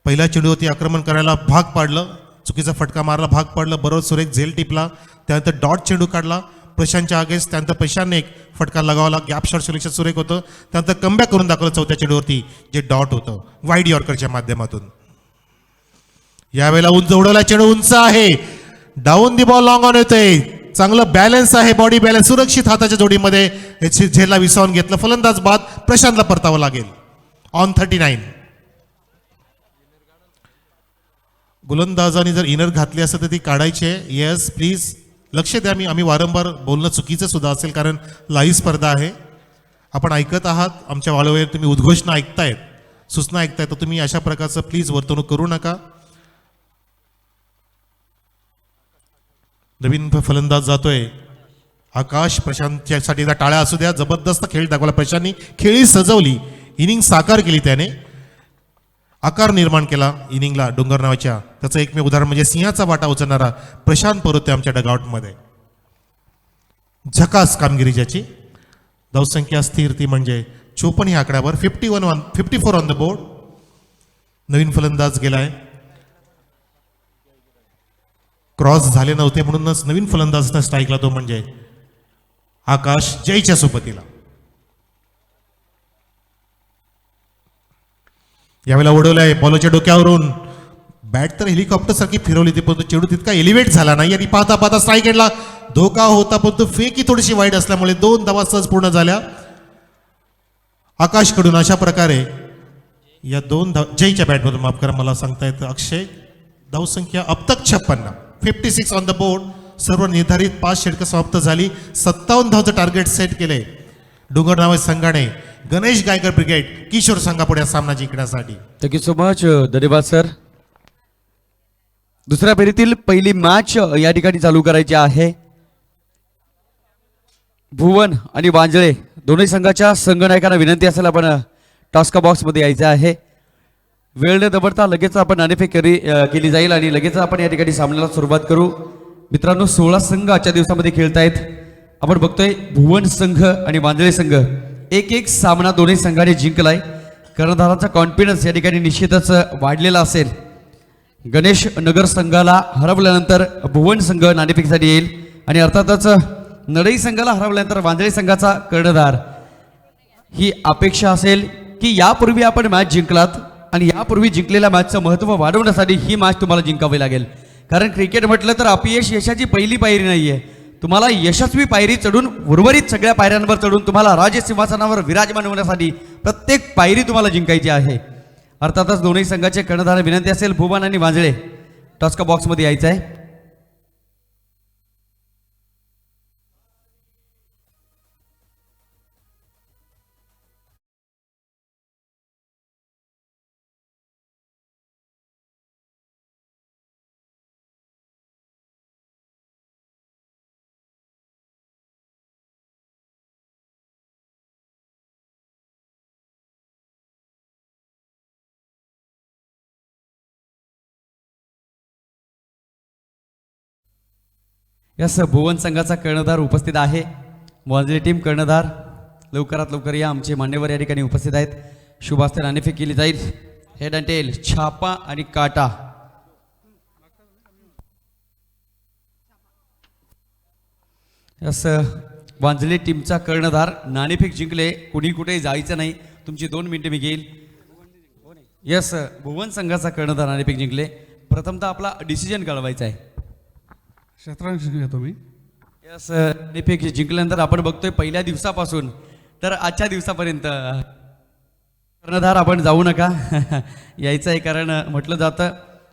पहिल्या चेंडूवरती आक्रमण करायला भाग पाडलं, चुकीचा फटका मारला, भाग पाडलं, बरोबर सुरेख झेल टिपला, त्यानंतर डॉट चेंडू काढला प्रशांतच्या आगेस. त्यानंतर प्रशांतने एक फटका लगावला, गॅप शॉट सिलेक्शन सुरेख होतं. त्यानंतर कमबॅक करून दाखवलं चौथ्या चेंडूवरती जे डॉट होतं वाईड यॉर्करच्या माध्यमातून. यावेळेला उंच उडवला चेंडू, उंच आहे, down the ball long on येते. चांगलं बॅलन्स आहे, बॉडी बॅलन्स सुरक्षित हाताच्या जोडीमध्ये झेलला विसावून घेतलं. फलंदाज बाद, प्रशांतला परतावं लागेल. ऑन 39. गोलंदाजाने जर इनर घातली असेल तर ती काढायची आहे. येस प्लीज लक्ष द्या. आम्ही वारंवार बोलणं चुकीचं सुद्धा असेल कारण लाईव्ह स्पर्धा आहे. आपण ऐकत आहात, आमच्या वाळूवर तुम्ही उद्घोषणा ऐकतायत, सूचना ऐकतायत, तर तुम्ही अशा प्रकारचं प्लीज वर्तणूक करू नका. नवीन फलंदाज जातोय आकाश. प्रशांतसाठी टाळ्या असू द्या. जबरदस्त खेळ दाखवला प्रशांतनी. खेळी सजवली, इनिंग साकार केली त्याने, आकार निर्माण केला इनिंगला डोंगर नावाच्या. त्याचं एकमेव उदाहरण म्हणजे सिंहाचा वाटा उचलणारा प्रशांत परोते आमच्या डगआउटमध्ये. झकास कामगिरी ज्याची. धावसंख्या स्थिर ती म्हणजे 54 ह्या आकड्यावर. 54 ऑन द बोर्ड. नवीन फलंदाज गेलाय. क्रॉस झाले नव्हते म्हणूनच नवीन फलंदाजनं स्ट्राईकला तो म्हणजे आकाश जयच्या सोबतीला. यावेळेला उडवलंय बॉलच्या डोक्यावरून. बॅट तर हेलिकॉप्टर सारखी फिरवली ती, पण चेंडू तितका एलिव्हेट झाला नाही आणि पाहता पाहता स्ट्राईक एंडला धोका होता, पण तो फेक ही थोडीशी वाईट असल्यामुळे 2 धावा सहज पूर्ण झाल्या आकाशकडून. अशा प्रकारे या 2 जयच्या बॅटमधून, माफ करा मला सांगता येतं अक्षय. धावसंख्या अब तक 56. 56 ऑन द बोर्ड. सर्व निर्धारित 5 षटकं समाप्त झाली. 57 धावचं टार्गेट सेट केले डोंगर नावे संघाने. गणेश गायकर ब्रिगेड किशोर संघापुढे या सामना जिंकण्यासाठी. थँक्यू सो मच, धन्यवाद सर. दुसऱ्या फेरीतील पहिली मॅच या ठिकाणी चालू करायची आहे. भुवन आणि वांजळे दोन्ही संघाच्या संघनायकांना विनंती असेल आपण टॉस्का बॉक्समध्ये यायचं आहे. वेळ न दबडता लगेच आपण नाणेफेक केली जाईल आणि लगेच आपण या ठिकाणी सामन्याला सुरुवात करू. मित्रांनो 16 संघ आजच्या दिवसामध्ये खेळतायत. आपण बघतोय भुवन संघ आणि वांजळे संघ एक सामना दोन्ही संघाने जिंकलाय. कर्णधारांचा कॉन्फिडन्स या ठिकाणी निश्चितच वाढलेला असेल. गणेश नगर संघाला हरवल्यानंतर भुवन संघ नाणेफेकीसाठी येईल आणि अर्थातच नडई संघाला हरवल्यानंतर वांजळे संघाचा कर्णधार. ही अपेक्षा असेल की यापूर्वी आपण मॅच जिंकलात आणि यापूर्वी जिंकलेल्या मॅचचं महत्त्व वाढवण्यासाठी ही मॅच तुम्हाला जिंकावी लागेल. कारण क्रिकेट म्हटलं तर अपयश यशाची पहिली पायरी नाही आहे. तुम्हाला यशस्वी पायरी चढून उर्वरित सगळ्या पायऱ्यांवर चढून तुम्हाला राजसिंहासनावर विराजमान होण्यासाठी प्रत्येक पायरी तुम्हाला जिंकायची आहे. अर्थातच दोन्ही संघाचे कर्णधार विनंती असेल भुवन आणि वांजळे टॉस्का बॉक्समध्ये यायचं आहे. यस, भुवन संघाचा कर्णधार उपस्थित आहे. वांजळे टीम कर्णधार लवकरात लवकर या. आमचे मान्यवर या ठिकाणी उपस्थित आहेत. शुभ हस्ते नाणेफेक केली जाईल. हेड अँड टेल, छापा आणि काटा. यस, वांजळे टीमचा कर्णधार नाणेफेक जिंकले. कुणी कुठे जायचं नाही. तुमची 2 मिनिटे मी घेईल. यस, भुवन संघाचा कर्णधार नाणेफेक जिंकले. प्रथमतः आपला डिसिजन कळवायचा आहे. शतरंज घेतो मी. यस, नाणेफेक जिंकल्यानंतर आपण बघतोय पहिल्या दिवसापासून तर आजच्या दिवसापर्यंत कर्णधार आपण जाऊ नका यायचं आहे. कारण म्हटलं जातं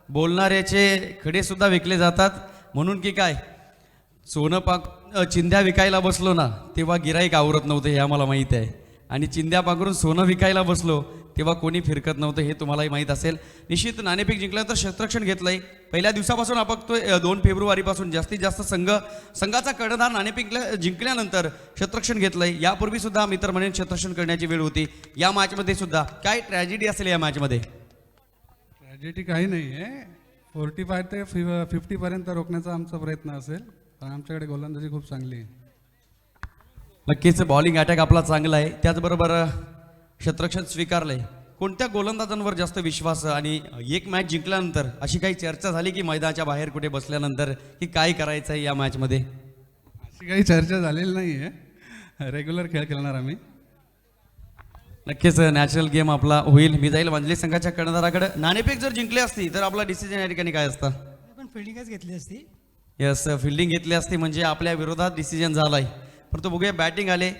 बोलणाऱ्याचे खडे सुद्धा विकले जातात. म्हणून की काय सोनं पाक चिंध्या विकायला बसलो ना तेव्हा गिराईक आवरत नव्हते हे आम्हाला माहीत आहे. आणि चिंध्या पांघरून सोनं विकायला बसलो तेव्हा कोणी फिरकत नव्हतं हे तुम्हालाही माहीत असेल. निश्चित नाणेफेक जिंकल्यानंतर क्षेत्ररक्षण घेतलंय. पहिल्या दिवसापासून आपण बघतोय 2 फेब्रुवारीपासून जास्तीत जास्त संघाचा कर्णधार नाणेफेक जिंकल्यानंतर क्षेत्ररक्षण घेतलंय. यापूर्वी सुद्धा मित्र म्हणून क्षेत्ररक्षण करण्याची वेळ होती. या मॅचमध्ये सुद्धा काय ट्रॅजेडी असेल या मॅचमध्ये? ट्रॅजेडी काही नाही आहे. 45 ते 50पर्यंत रोखण्याचा आमचा प्रयत्न असेल, कारण आमच्याकडे गोलंदाजी खूप चांगली आहे. नक्कीच बॉलिंग अटॅक आपला चांगला आहे. त्याचबरोबर क्षेत्ररक्षण स्वीकारलंय. कोणत्या गोलंदाजांवर जास्त विश्वास आणि एक मॅच जिंकल्यानंतर अशी काही चर्चा झाली की मैदानाच्या बाहेर कुठे बसल्यानंतर की काय करायचं आहे या मॅचमध्ये? अशी काही चर्चा झालेली नाही आहे. रेग्युलर खेळ खेळणार आम्ही. नक्कीच नॅचरल गेम आपला होईल. मी जाईल वांजले संघाच्या कर्णधाराकडे. नाणेफेक जर जिंकली असती तर आपला डिसिजन या ठिकाणी काय असतं? पण फिल्डिंगच घेतली असती. यस, फिल्डिंग घेतली असती म्हणजे आपल्या विरोधात डिसिजन झालाय. परंतु बघूया बॅटिंग आले.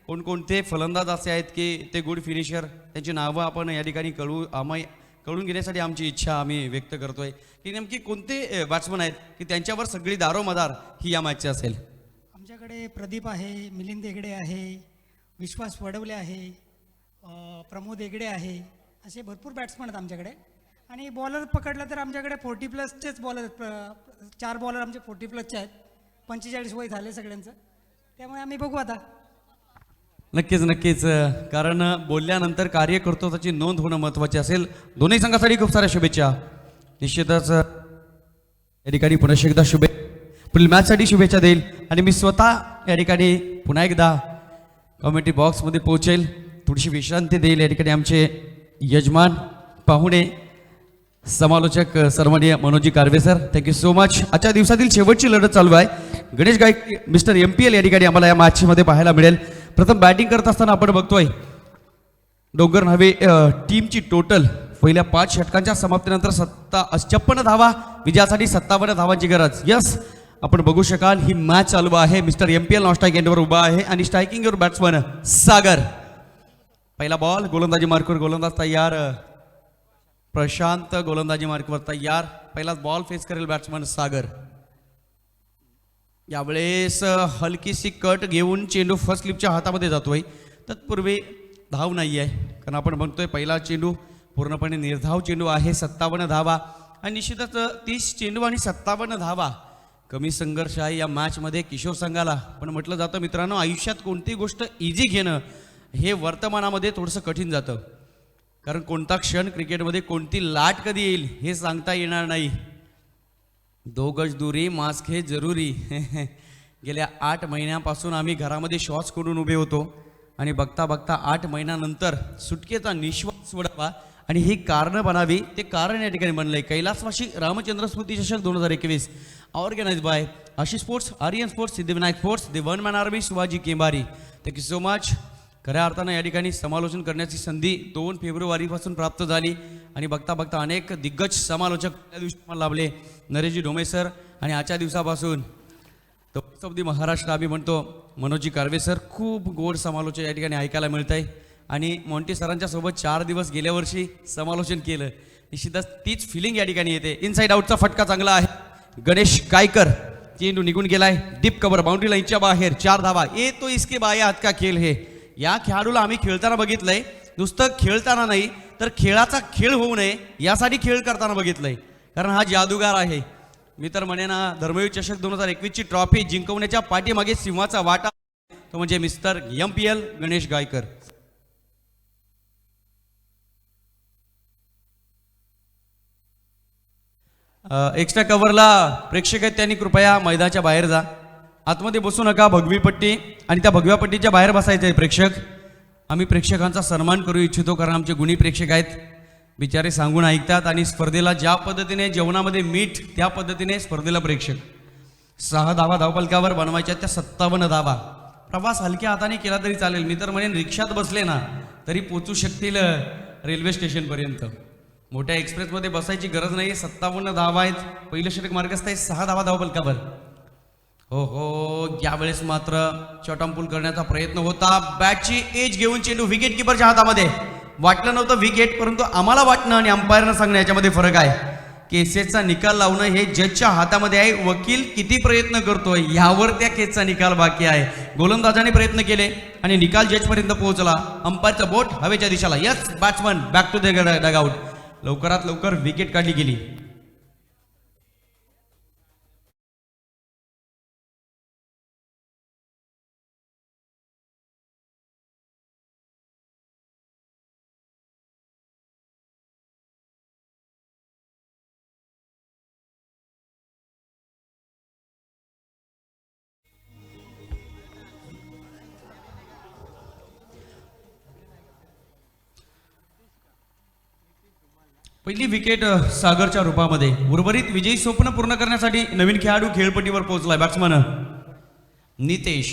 कोणकोणते फलंदाज असे आहेत की ते गुड फिनिशर, त्यांची नावं आपण या ठिकाणी कळून घेण्यासाठी आमची इच्छा आम्ही व्यक्त करतोय की नेमकी कोणते बॅट्समन आहेत की त्यांच्यावर सगळी दारोमदार ही या मॅचची असेल. आमच्याकडे प्रदीप आहे, मिलिंद हेगडे आहे, विश्वास वडवले आहे, प्रमोद हेगडे आहे, असे भरपूर बॅट्समन आहेत आमच्याकडे. आणि बॉलर पकडलं तर आमच्याकडे 40+ बॉलर आहेत. 4 बॉलर आमचे 40+चे आहेत. 45 वय झाले सगळ्यांचं. त्यामुळे आम्ही बघू आता. नक्कीच कारण बोलल्यानंतर कार्य करतो त्याची नोंद होणं महत्त्वाचे असेल. दोन्ही संघासाठी खूप साऱ्या शुभेच्छा. निश्चितच या ठिकाणी पुन्हा एकदा पुढील मॅचसाठी शुभेच्छा देईल आणि मी स्वतः या ठिकाणी पुन्हा एकदा कमेंट्री बॉक्समध्ये पोहोचेल, थोडीशी विश्रांती देईल. या ठिकाणी आमचे यजमान पाहुणे समालोचक सन्माननीय Manoji Karve sir, thank you so much. आजच्या दिवसातील शेवटची लढत चालू आहे. गणेश गायक मिस्टर MPL या ठिकाणी आम्हाला या मॅचमध्ये पाहायला मिळेल. प्रथम बॅटिंग करत असताना आपण बघतोय डोंगर न्हावे टीमची टोटल पहिल्या 5 षटकांच्या समाप्तीनंतर 56 धावा, विजयासाठी 57 धावांची गरज. यस, आपण बघू शकाल ही मॅच चालू आहे. मिस्टर MPL नॉन स्ट्राईक एंडवर उभा आहे आणि स्ट्रायकिंगवर बॅट्समन सागर. पहिला बॉल गोलंदाजी मार्कवर, गोलंदाज तयार. प्रशांत गोलंदाजी मार्कवर तयार. पहिलाच बॉल फेस करेल बॅट्समन सागर. यावेळेस हलकीशी कट घेऊन चेंडू फर्स्ट स्लिपच्या हातामध्ये जातोय. तत्पूर्वी धाव नाही आहे, कारण आपण बघतोय पहिला चेंडू पूर्णपणे निर्धाव चेंडू आहे. 57 धावा आणि निश्चितच 30 चेंडू आणि 57 धावा कमी संघर्ष आहे या मॅचमध्ये किशोर संघाला. पण म्हटलं जातं मित्रांनो, आयुष्यात कोणती गोष्ट इझी घेणं हे वर्तमानामध्ये थोडंसं कठीण जातं, कारण कोणता क्षण क्रिकेटमध्ये कोणती लाट कधी येईल हे सांगता येणार नाही. 2 गज दुरी, मास्क हे जरुरी. गेल्या 8 महिन्यापासून आम्ही घरामध्ये शॉट्स करून उभे होतो आणि बघता बघता 8 महिन्यानंतर सुटकेचा निश्वास सोडावा आणि ही कारणं बनावी. ते कारण या ठिकाणी बनलंय. कैलासवासी रामचंद्र स्मृती चषक 2021 organise by Ashish sports, Aryan sports, Siddhivinayak sports, the one man army, Shivaji Kembari. Thank you so much. खऱ्या अर्थानं या ठिकाणी समालोचन करण्याची संधी 2 फेब्रुवारीपासून प्राप्त झाली आणि बघता बघता अनेक दिग्गज समालोचक त्या दिवशी मला लाभले. नरेशजी ढोमे सर आणि आजच्या दिवसापासून ऑफ महाराष्ट्र आम्ही म्हणतो मनोजी कारवे सर. खूप गोड समालोचन या ठिकाणी ऐकायला मिळत आहे आणि मॉन्टी सरांच्या सोबत 4 दिवस गेल्या वर्षी समालोचन केलं. निश्चितच तीच फिलिंग या ठिकाणी येते. इनसाइड आउटचा फटका चांगला आहे. गणेश गायकर, चेंडू निघून गेलाय. डीप कव्हर, बाउंड्री लाईनच्या बाहेर 4 धावा. ये तो इसके बाया हात का खेळ हे. या खेळाडूला आम्ही खेळताना बघितलंय. नुसतं खेळताना नाही तर खेळाचा खेळ होऊ नये यासाठी खेळ करताना बघितलंय, कारण हा जादूगार आहे. मी तर म्हणेन धर्मवीर चषक 2021ची ट्रॉफी जिंकवण्याच्या पाठीमागे सिंहाचा वाटा तो म्हणजे mister MPL Ganesh Gaikar. Extra कव्हरला प्रेक्षक आहेत त्यांनी कृपया मैदानाच्या बाहेर जा. आतमध्ये बसू नका. भगवी पट्टी आणि त्या भगव्या पट्टीच्या बाहेर बसायचे आहे प्रेक्षक. आम्ही प्रेक्षकांचा सन्मान करू इच्छितो, कारण आमचे गुणी प्रेक्षक आहेत. बिचारे सांगून ऐकतात आणि स्पर्धेला ज्या पद्धतीने जेवणामध्ये मीठ त्या पद्धतीने स्पर्धेला प्रेक्षक. 6 धावा धावपलकावर बनवायच्या, त्या 57 धावा. प्रवास हलक्या हाताने केला तरी चालेल. मी तर म्हणेन रिक्षात बसले ना तरी पोचू शकतील रेल्वे स्टेशनपर्यंत. मोठ्या एक्सप्रेसमध्ये बसायची गरज नाही. 57 धावा आहेत. पहिलं षटक मार्गस्थ आहे. 6 धावा धावपलकावर. हो, यावेळेस मात्र चॉटमपूल करण्याचा प्रयत्न होता. बॅटची एज घेऊन चेंडू विकेट किपरच्या हातामध्ये. वाटलं नव्हतं विकेट, परंतु आम्हाला वाटणं आणि अंपायरनं सांगणं याच्यामध्ये फरक आहे. केसेसचा निकाल लावणं हे जजच्या हातामध्ये आहे. वकील किती प्रयत्न करतोय यावर त्या केसचा निकाल बाकी आहे. गोलंदाजाने प्रयत्न केले आणि निकाल जजपर्यंत पोहोचला. अंपायरचं बोट हवेच्या दिशेला. Yes batsman back to the dugout. लवकरात लवकर विकेट काढली गेली. पहिली विकेट सागरच्या रूपामध्ये. उर्वरित विजयी स्वप्न पूर्ण करण्यासाठी नवीन खेळाडू खेळपट्टीवर पोहोचलाय. बॅट्समन नितेश.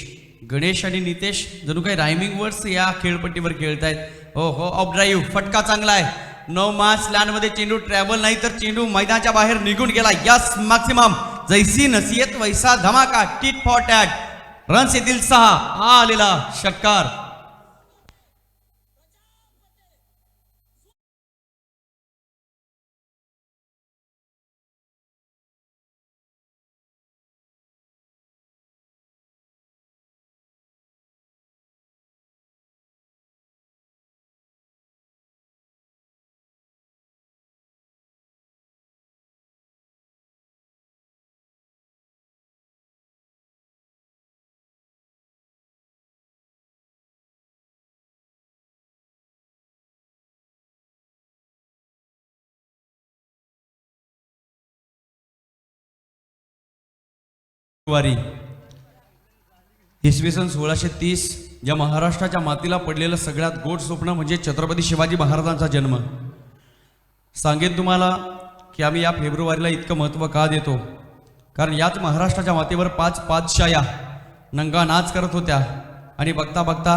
गणेश आणि नितेश जणू काही रायमिंग वर्ड्स या खेळपट्टीवर खेळतायत. हो हो ऑफ ड्राईव्ह. फटका चांगला आहे. नो मास लँडमध्ये चेंडू ट्रॅव्हल नाही तर चेंडू मैदानाच्या बाहेर निघून गेला. Yes maximum. जैसी नसीयत वैसा धमाका. Tit for tat. रन्स येतील 6. हा आलेला षटकार. वारी इसवी सन 1630 या महाराष्ट्राच्या मातीला पडलेलं सगळ्यात गोड स्वप्न म्हणजे छत्रपती शिवाजी महाराजांचा जन्म. सांगेन तुम्हाला की आम्ही या फेब्रुवारीला इतकं महत्त्व का देतो, कारण याच महाराष्ट्राच्या मातीवर 5 पातशाया नंगा नाच करत होत्या आणि बघता बघता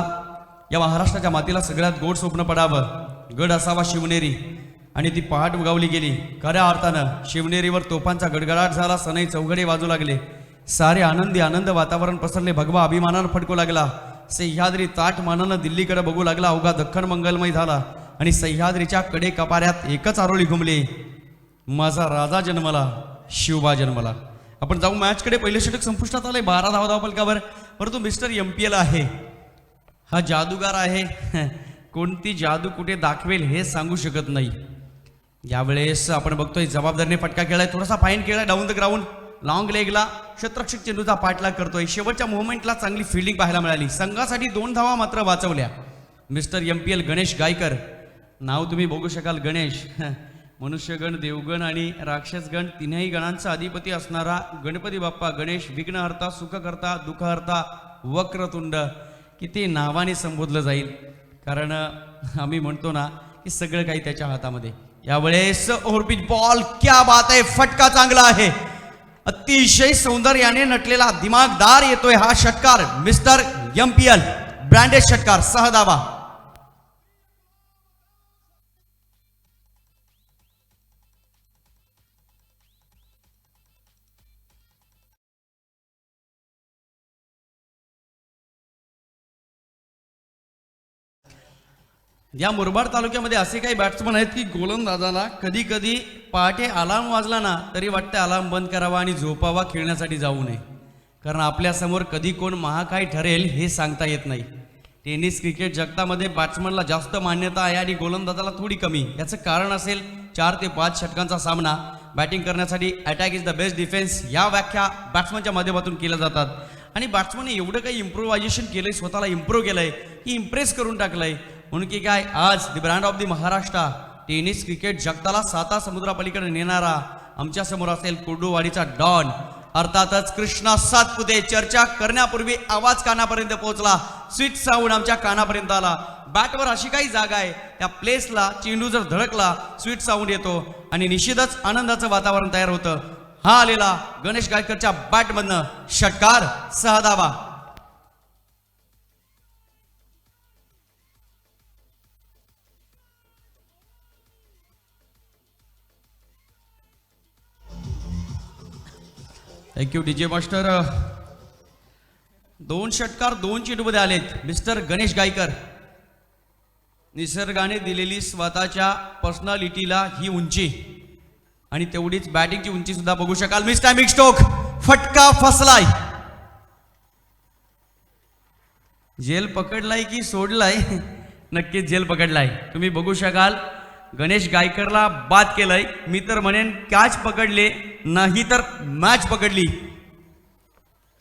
या महाराष्ट्राच्या मातीला सगळ्यात गोड स्वप्न पडावं. गड असावा शिवनेरी आणि ती पहाट उगावली गेली. खऱ्या अर्थानं शिवनेरीवर तोफांचा गडगडाट झाला. सनई चौघडे वाजू लागले. सारे आनंदी आनंद वातावरण पसरले. भगवा अभिमानानं फडकू लागला. सह्याद्री ताट मानानं दिल्लीकडे बघू लागला. अवघा दख्खन मंगलमय झाला आणि सह्याद्रीच्या कडे कपाऱ्यात एकच आरोळी घुमली. माझा राजा जन्मला, शिवबा जन्मला. आपण जाऊ मॅचकडे. पहिले षटक संपुष्टात आले. 12 धावा धावफलकावर. परंतु मिस्टर MPL आहे, हा जादूगार आहे. कोणती जादू कुठे दाखवेल हे सांगू शकत नाही. यावेळेस आपण बघतोय जबाबदारीने फटका खेळाय. थोडासा फाईन खेळाय डाऊन द ग्राउंड. लॉंग लेगला क्षेत्ररक्षक चेंडूचा पाठलाग करतोय. शेवटच्या मोमेंटला चांगली फिल्डिंग पाहायला मिळाली. संघासाठी 2 धावा मात्र वाचवल्या. Mister MPL Ganesh Gaikar. नाव तुम्ही बघू शकाल. गणेश मनुष्यगण, देवगण आणि राक्षसगण तिन्ही गणांचा अधिपती असणारा गणपती बाप्पा गणेश विघ्नहर्ता, सुखकर्ता, दुःखहर्ता, वक्रतुंड. किती नावाने संबोधलं जाईल, कारण आम्ही म्हणतो ना की सगळं काही त्याच्या हातामध्ये. यावेळेस ओव्हरपिच बॉल. क्या बात आहे. फटका चांगला आहे. अतिशय सौंदर्याने नटलेला दिमागदार येतोय हा षटकार. मिस्टर MPL ब्रँडेड षटकार. 6 धावा. या मुरबाड तालुक्यामध्ये असे काही बॅट्समन आहेत की गोलंदाजाला कधी कधी पहाटे अलार्म वाजला ना तरी वाटतं अलार्म बंद करावा आणि झोपावा, खेळण्यासाठी जाऊ नये. कारण आपल्यासमोर कधी कोण महाकाय ठरेल हे सांगता येत नाही. टेनिस क्रिकेट जगतामध्ये बॅट्समनला जास्त मान्यता आहे आणि गोलंदाजाला थोडी कमी. याचं कारण असेल 4 ते 5 षटकांचा सामना. बॅटिंग करण्यासाठी attack is the best defence या व्याख्या बॅट्समनच्या माध्यमातून केल्या जातात. आणि बॅट्समनने एवढं काही इम्प्रोव्हायझेशन केलंय, स्वतःला इम्प्रूव्ह केलंय की इम्प्रेस करून टाकलंय. म्हणून की काय, आज the brand of the Maharashtra tennis cricket जगताला 7 समुद्रापलीकडे नेणारा आमच्या समोर असेल कुर्डुवाडीचा डॉन, अर्थातच कृष्णा सातपुते. चर्चा करण्यापूर्वी आवाज कानापर्यंत पोहोचला. स्वीट साऊंड आमच्या कानापर्यंत आला. बॅटवर अशी काही जागा आहे त्या प्लेसला चेंडू जर धडकला स्वीट साऊंड येतो आणि निश्चितच आनंदाचं वातावरण तयार होतं. हा आलेला गणेश गायकरच्या बॅटमधनं षटकार. 6 धावा. Thank you DJ master. 2 षटकार 2 चेंडूमध्ये आलेत. मिस्टर गणेश गायकर. निसर्गाने दिलेली स्वतःच्या पर्सनॅलिटीला ही उंची आणि तेवढीच बॅटिंगची उंची सुद्धा बघू शकाल. मिस टायमिंग स्ट्रोक, फटका फसलाय. जेल पकडलाय की सोडलाय? नक्कीच जेल पकडलाय. तुम्ही बघू शकाल गणेश गायकरला बाद केलंय. मी तर म्हणेन कॅच पकडले नाही तर मॅच पकडली.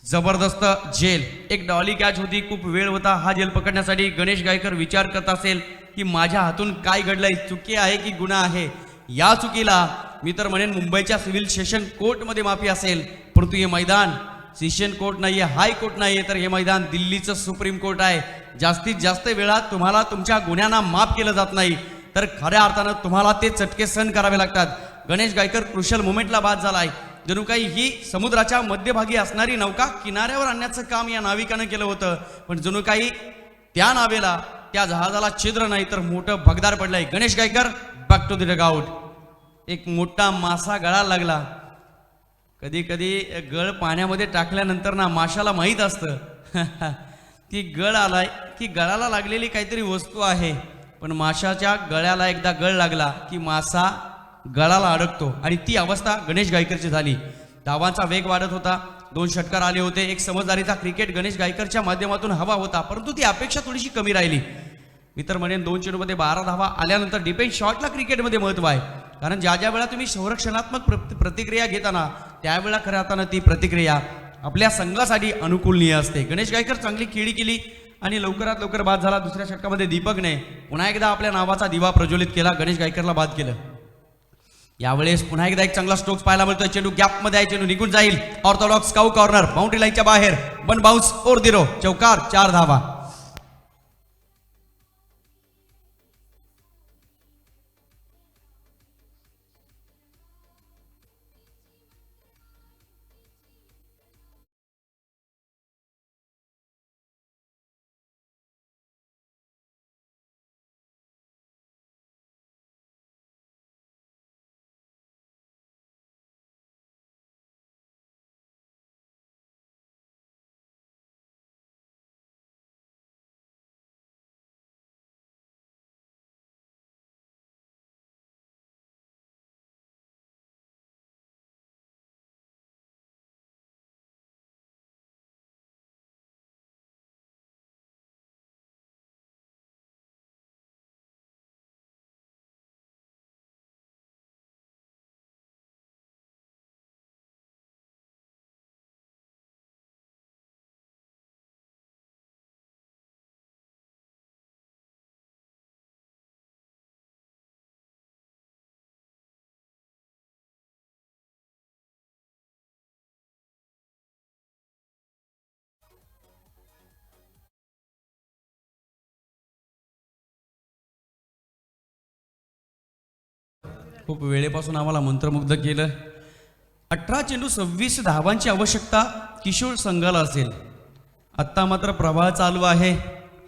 जबरदस्त जेल. एक डॉली कॅच होती, खूप वेळ होता हा जेल पकडण्यासाठी. गणेश गायकर विचार करत असेल की माझ्या हातून काय घडलंय, चुकी आहे की गुन्हा आहे. या चुकीला मी तर म्हणेन मुंबईच्या सिव्हिल सेशन कोर्टमध्ये माफी असेल, परंतु हे मैदान सेशन कोर्ट नाहीये, हाय कोर्ट नाहीये, तर हे मैदान दिल्लीचं सुप्रीम कोर्ट आहे. जास्तीत जास्त वेळा तुम्हाला तुमच्या गुन्ह्यांना माफ केलं जात नाही, तर खऱ्या अर्थानं तुम्हाला ते चटके सहन करावे लागतात. गणेश गायकर क्रुशल मोमेंटला बाद झालाय. जणू काही ही समुद्राच्या मध्यभागी असणारी नौका किनाऱ्यावर आणण्याचं काम या नाविकानं केलं होतं, पण जणू काही त्या नावेला, त्या जहाजाला छिद्र नाही तर मोठं भगदार पडलंय. Ganesh Gaikar back to the dugout. एक मोठा मासा गळाला लागला. कधी कधी गळ पाण्यामध्ये टाकल्यानंतर ना माशाला माहीत असतं की गळ आलाय, की गळाला लागलेली काहीतरी वस्तू आहे, पण माशाच्या गळ्याला एकदा गळ लागला की मासा गळाला अडकतो, आणि ती अवस्था गणेश गायकरची झाली. धावांचा वेग वाढत होता, 2 षटकार आले होते. एक समजदारीचा क्रिकेट गणेश गायकरच्या माध्यमातून हवा होता, परंतु ती अपेक्षा थोडीशी कमी राहिली. मी तर म्हणेन 2 चेंडूमध्ये 12 धावा आल्यानंतर डिफेन्स शॉटला क्रिकेटमध्ये महत्व आहे. कारण ज्या ज्या वेळा तुम्ही संरक्षणात्मक प्रतिक्रिया घेताना त्यावेळा खऱ्या अर्थानं ती प्रतिक्रिया आपल्या संघासाठी अनुकूलनीय असते. गणेश गायकर चांगली खेळी केली आणि लवकरात लवकर बाद झाला. दुसऱ्या षटकामध्ये दीपकने पुन्हा एकदा आपल्या नावाचा दिवा प्रज्वलित केला. गणेश गायकरला बाद केलं. यावेळेस पुन्हा एकदा एक चांगला स्ट्रोक्स पाहायला मिळतोय. चेंडू गॅपमध्ये आहे, चेंडू निघून जाईल. ऑर्थोडॉक्स काऊ कॉर्नर, बाउंड्री लाईनच्या बाहेर, 1 बाउन्स ओर 0, चौकार, 4 धावा. खूप वेळेपासून आम्हाला मंत्रमुग्ध केलं. 18 चेंडू 26 धावांची आवश्यकता किशोर संघाला असेल. आत्ता मात्र प्रवाह चालू आहे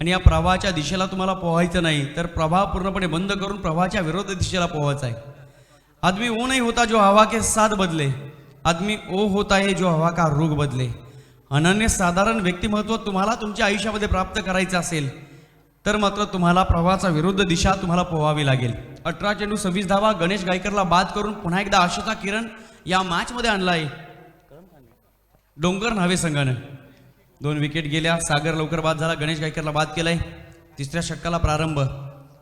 आणि या प्रवाहाच्या दिशेला तुम्हाला पोहायचं नाही, तर प्रवाह पूर्णपणे बंद करून प्रवाहाच्या विरोध दिशेला पोहायचा आहे. आदमी वो नहीं होता जो हवा के साथ बदले, आदमी ओ होता है जो हवा का रुख बदले. अनन्य साधारण व्यक्तिमत्व तुम्हाला तुमच्या आयुष्यामध्ये प्राप्त करायचं असेल तर मात्र तुम्हाला प्रवाहाचा विरुद्ध दिशा तुम्हाला पोहावी लागेल. 18 चेंडू 26 धावा. गणेश गायकरला बाद करून पुन्हा एकदा आशेचा किरण या मॅचमध्ये आणलाय डोंगर न्हावे संघानं. 2 विकेट गेल्या. सागर लवकर बाद झाला. गणेश गायकरला बाद केलाय. तिसऱ्या षटकाला प्रारंभ.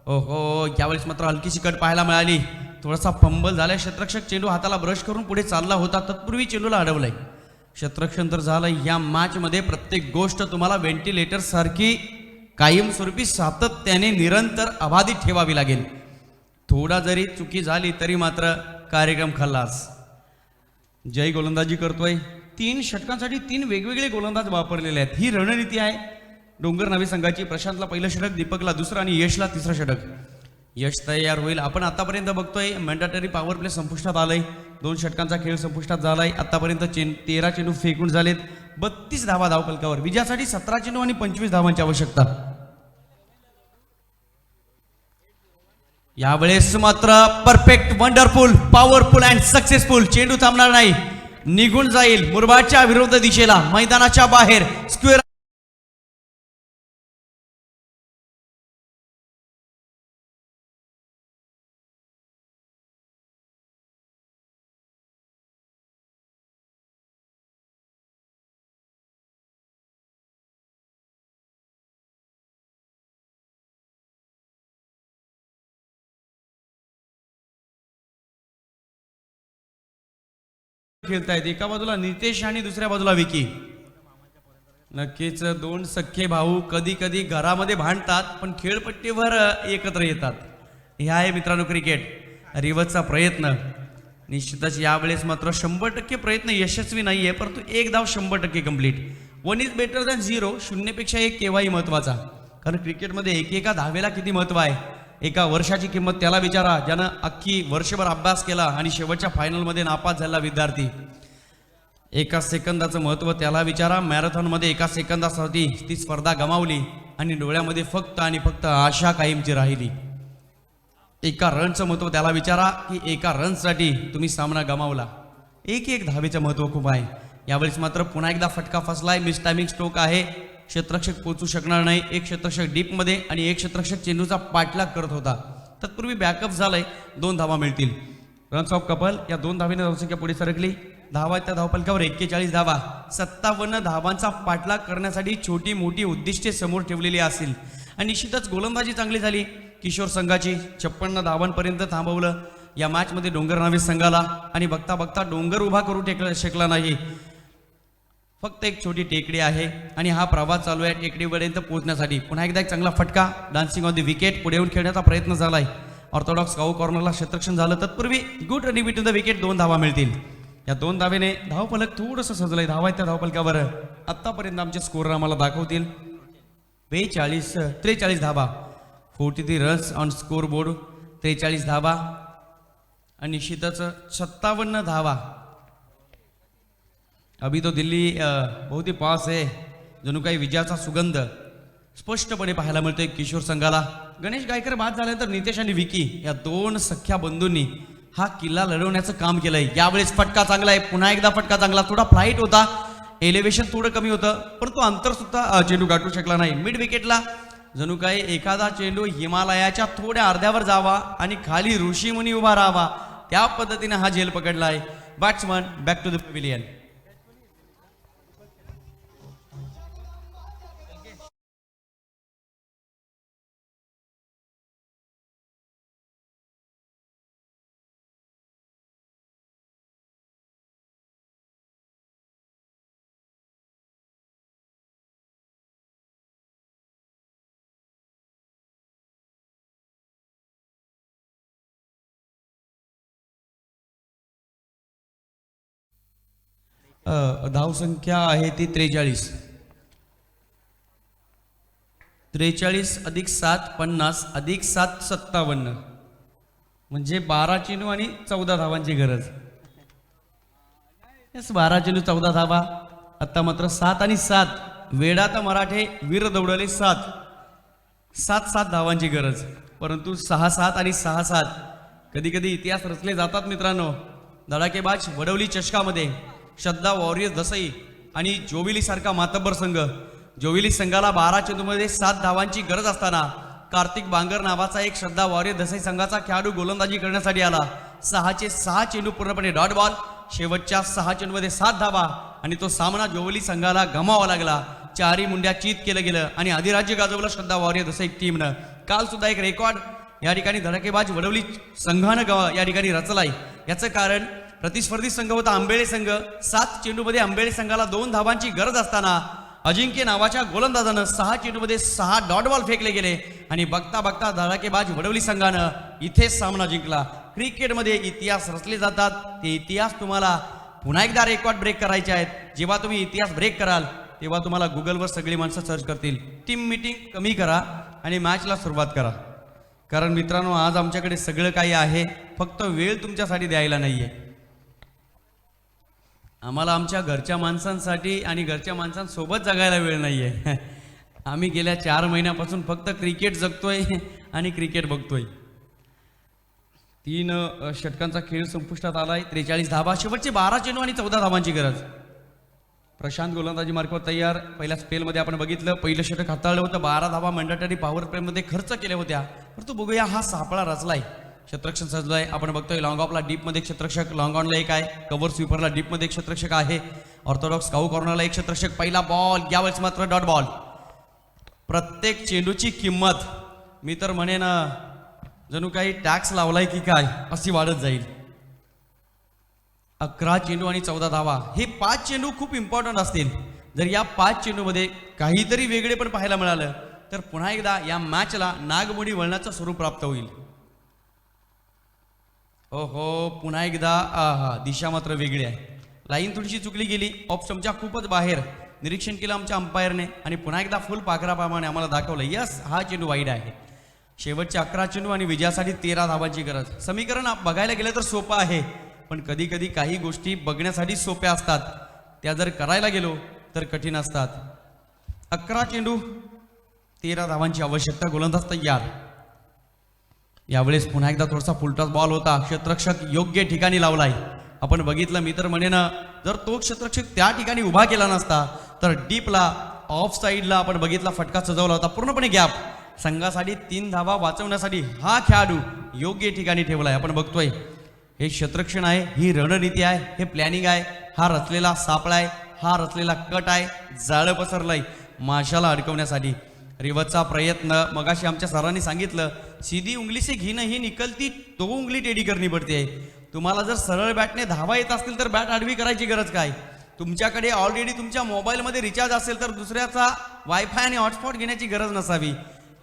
ओहो, यावेळेस मात्र हलकीशी कट पाहायला मिळाली. थोडासा फंबल झालाय. शतरक्षक चेंडू हाताला ब्रश करून पुढे चालला होता, तत्पूर्वी चेंडूला अडवलाय. शतरक्षण तर झालं. या मॅचमध्ये प्रत्येक गोष्ट तुम्हाला व्हेंटिलेटर सारखी कायमस्वरूपी सातत्याने निरंतर अबाधित ठेवावी लागेल. थोडा जरी चुकी झाली तरी मात्र कार्यक्रम खल्लास. जय गोलंदाजी करतोय. 3 षटकांसाठी 3 वेगवेगळे गोलंदाज वापरलेले आहेत. ही रणनीती आहे डोंगर न्हावे संघाची. प्रशांतला पहिलं षटक, दीपकला दुसरं आणि यशला तिसरं षटक. यश तयार होईल. आपण आतापर्यंत बघतोय मॅन्डेटरी पॉवर प्ले संपुष्टात आलंय. 2 षटकांचा खेळ संपुष्टात झालाय. आतापर्यंत 13 चेंडू फेकून झालेत. 32 धावा धावफलकावर. विजयासाठी 17 चेंडू आणि 25 धावांची आवश्यकता. यावेळेस मात्र perfect, wonderful, powerful and successful. चेंडू थांबणार नाही, निघून जाईल मुरबाडच्या विरुद्ध दिशेला, मैदानाच्या बाहेर स्क्वेअर. खेळतायत, एका बाजूला नितेश आणि दुसऱ्या बाजूला विकी. नक्कीच दोन सख्खे भाऊ कधी कधी घरामध्ये भांडतात पण खेळपट्टीवर एकत्र येतात. हे आहे मित्रांनो क्रिकेट. रिवचचा प्रयत्न निश्चितच यावेळेस मात्र 100% प्रयत्न यशस्वी नाहीये, परंतु एक धाव 100% कंप्लीट. 1 is better than 0. 0पेक्षा 1 केव्हाही महत्वाचा, कारण क्रिकेटमध्ये एकेका धावेला किती महत्व आहे. एका वर्षाची किंमत त्याला विचारा ज्यानं अख्खी वर्षभर अभ्यास केला आणि शेवटच्या फायनलमध्ये नापास झाला विद्यार्थी. एका सेकंदाचं महत्व त्याला विचारा. मॅरेथॉनमध्ये एका सेकंदासाठी ती स्पर्धा गमावली आणि डोळ्यामध्ये फक्त आणि फक्त आशा कायमची राहिली. एका रनचं महत्व त्याला विचारा की एका रनसाठी तुम्ही सामना गमावला. एक धावेचं महत्व खूप आहे. यावेळेस मात्र पुन्हा एकदा फटका फसलाय. मिस टायमिंग स्ट्रोक आहे. क्षेत्ररक्षक पोचू शकणार नाही. एक क्षेत्ररक्षक डीपमध्ये आणि एक क्षेत्ररक्षक चेंडूचा पाठलाग करत होता. तत्पूर्वी बॅकअप झालंय. 2 धावा मिळतील. रन्स ऑफ कपल या 2 धावेने धावसंख्या पुढे सरकली. धावा त्या धावपलकावर 41 धावा. 57 धावांचा पाठलाग करण्यासाठी छोटी मोठी उद्दिष्टे समोर ठेवलेली असतील आणि निश्चितच गोलंदाजी चांगली झाली किशोर संघाची. 56 धावांपर्यंत थांबवलं या मॅचमध्ये डोंगर नावे संघाला आणि बघता बघता डोंगर उभा करू शकला नाही. फक्त एक छोटी टेकडी आहे आणि हा प्रवास चालू आहे टेकडीपर्यंत पोहोचण्यासाठी. पुन्हा एकदा एक चांगला फटका. Dancing on the wicket. पुढे येऊन खेळण्याचा प्रयत्न झालाय. ऑर्थोडॉक्स काऊ कॉर्नरला क्षेत्ररक्षण झालं. तत्पूर्वी good running between the wicket. 2 धावा मिळतील. या 2 धावेने धावफलक थोडंसं सजलंय. धावा त्या धावफलकावर आतापर्यंत आमचे स्कोर आम्हाला दाखवतील. 43 धावा. 43 रन्स ऑन स्कोर बोर्ड. 43 धावा आणि निश्चितच 57 धावा. अभी तो दिल्ली बहुत ही पास है. जणू काही विजयाचा सुगंध स्पष्टपणे पाहायला मिळतोय किशोर संघाला. गणेश गायकर बाद झाल्यानंतर नितेश आणि विकी या 2 सख्या बंधूंनी हा किल्ला लढवण्याचं काम केलंय. यावेळेस फटका चांगला आहे. पुन्हा एकदा फटका चांगला. थोडा फ्लाईट होता. एलिव्हेशन थोडं कमी होतं परंतु अंतर सुद्धा चेंडू गाठू शकला नाही. मिड विकेटला जणू काही एखादा चेंडू हिमालयाच्या थोड्या अर्ध्यावर जावा आणि खाली ऋषीमुनी उभा राहावा त्या पद्धतीने हा झेल पकडलाय. Batsman back to the pavilion. धावसंख्या आहे ती 43. 43 अधिक 7 50 अधिक 7 57 म्हणजे 12 चेंडू आणि 14 धावांची गरज. 12 चेंडू 14 धावा. आता मात्र 7 आणि 7 वेडात मराठे वीर दौडले 7 धावांची गरज. परंतु 6-7 आणि 6-7 कधी कधी इतिहास रचले जातात मित्रांनो. धडाकेबाज वडवली चषकामध्ये श्रद्धा वॉरियर्स दसई आणि जोविली सारखा मातब्बर संघ. जोविली संघाला 12 चेंडूमध्ये 7 धावांची गरज असताना कार्तिक बांगर नावाचा एक श्रद्धा वॉरियर्स दसई संघाचा खेळाडू गोलंदाजी करण्यासाठी आला. 6चे 6 चेंडू पूर्णपणे डॉट बॉल. शेवटच्या 6 चेंडूमध्ये 7 धावा आणि तो सामना जोविली संघाला गमावा लागला. 4ही मुंड्या चीत केलं गेलं आणि अधिराज्य गाजवलं श्रद्धा वॉरियर्स दसई टीमनं. काल सुद्धा एक रेकॉर्ड या ठिकाणी धडाकेबाज वडवली संघानं या ठिकाणी रचलाय. याचं कारण प्रतिस्पर्धी संघ होता आंबेळे संघ. 7 चेंडूमध्ये आंबेळे संघाला 2 धावांची गरज असताना अजिंक्य नावाच्या गोलंदाजानं 6 चेंडूमध्ये 6 डॉट बॉल फेकले गेले आणि बघता बघता धडाकेबाज वडवली संघानं इथेच सामना जिंकला. क्रिकेटमध्ये इतिहास रचले जातात. ते इतिहास तुम्हाला पुन्हा एकदा रेकॉर्ड ब्रेक करायचे आहेत. जेव्हा तुम्ही इतिहास ब्रेक कराल तेव्हा तुम्हाला गुगलवर सगळी माणसं सर्च करतील. टीम मीटिंग कमी करा आणि मॅचला सुरुवात करा. कारण मित्रांनो आज आमच्याकडे सगळं काही आहे, फक्त वेळ तुमच्यासाठी द्यायला नाहीये. आम्हाला आमच्या घरच्या माणसांसाठी आणि घरच्या माणसांसोबत जगायला वेळ नाहीये. आम्ही गेल्या 4 महिन्यापासून फक्त क्रिकेट जगतोय आणि क्रिकेट बघतोय. 3 षटकांचा खेळ संपुष्टात आलाय. 43 धावा. शेवटचे 12 चेंडू आणि 14 धावांची गरज. प्रशांत गोलंदाजी मार्फत तयार. पहिल्या स्पेलमध्ये आपण बघितलं पहिलं षटक हाताळलं होतं. 12 धावा मंडॅटरी पॉवर प्लेमध्ये खर्च केल्या होत्या. परंतु बघूया हा सापळा रचलाय. क्षेत्ररक्षण सजलंय. आपण बघतोय लॉंग ऑफला डीपमध्ये क्षेत्ररक्षक, लॉंग ऑनला एक आहे. कव्हर स्वीपरला डीपमध्ये क्षेत्ररक्षक आहे. ऑर्थोडॉक्स काऊ कॉर्नरला एक क्षेत्ररक्षक. पहिला बॉल. यावेळेस मात्र डॉट बॉल. प्रत्येक चेंडूची किंमत मी तर म्हणेन जणू काही टॅक्स लावलाय की काय अशी वाढत जाईल. 11 चेंडू आणि 14 धावा, हे 5 चेंडू खूप इम्पॉर्टंट असतील. जर या 5 चेंडूमध्ये काहीतरी वेगळे पण पाहायला मिळालं तर पुन्हा एकदा या मॅचला नागमोडी वळणाचं स्वरूप प्राप्त होईल. ओहो, पुन्हा एकदा दिशा मात्र वेगळी आहे. लाईन थोडीशी चुकली गेली, ऑफ स्टंपच्या खूपच बाहेर निरीक्षण केलं आमच्या अंपायरने आणि पुन्हा एकदा फुल पाखराप्रमाणे आम्हाला दाखवलं यस हा चेंडू वाईड आहे. शेवटचे 11 चेंडू आणि विजयासाठी 13 धावांची गरज. समीकरण बघायला गेलं तर सोपं आहे, पण कधी कधी काही गोष्टी बघण्यासाठी सोप्या असतात, त्या जर करायला गेलो तर कठीण असतात. 11 चेंडू 13 धावांची आवश्यकता, गोलंदाज तयार. यावेळेस पुन्हा एकदा थोडासा फुलटॉस बॉल होता, क्षेत्ररक्षक योग्य ठिकाणी लावलाय. आपण बघितलं, मी तर म्हणेन जर तो क्षेत्ररक्षक त्या ठिकाणी उभा केला नसता तर डीपला ऑफ साईडला आपण बघितला फटका सजवला होता, पूर्णपणे गॅप. संघासाठी 3 धावा वाचवण्यासाठी हा खेळाडू योग्य ठिकाणी ठेवलाय. आपण बघतोय हे क्षेत्ररक्षण आहे, ही रणनीती आहे, हे प्लॅनिंग आहे. हा रचलेला सापळा आहे, हा रचलेला कट आहे, जाळं पसरलंय माशाला अडकवण्यासाठी. रिवतचा प्रयत्न, मगाशी आमच्या सरांनी सांगितलं सीधी उंगली से घी नहीं निकलती तो उंगली टेढ़ी करनी पडती आहे. तुम्हाला जर सरळ बॅटने धावा येत असतील तर बॅट आडवी करायची गरज काय. तुमच्याकडे ऑलरेडी तुमच्या मोबाईलमध्ये रिचार्ज असेल तर दुसऱ्याचा वायफाय आणि हॉटस्पॉट घेण्याची गरज नसावी.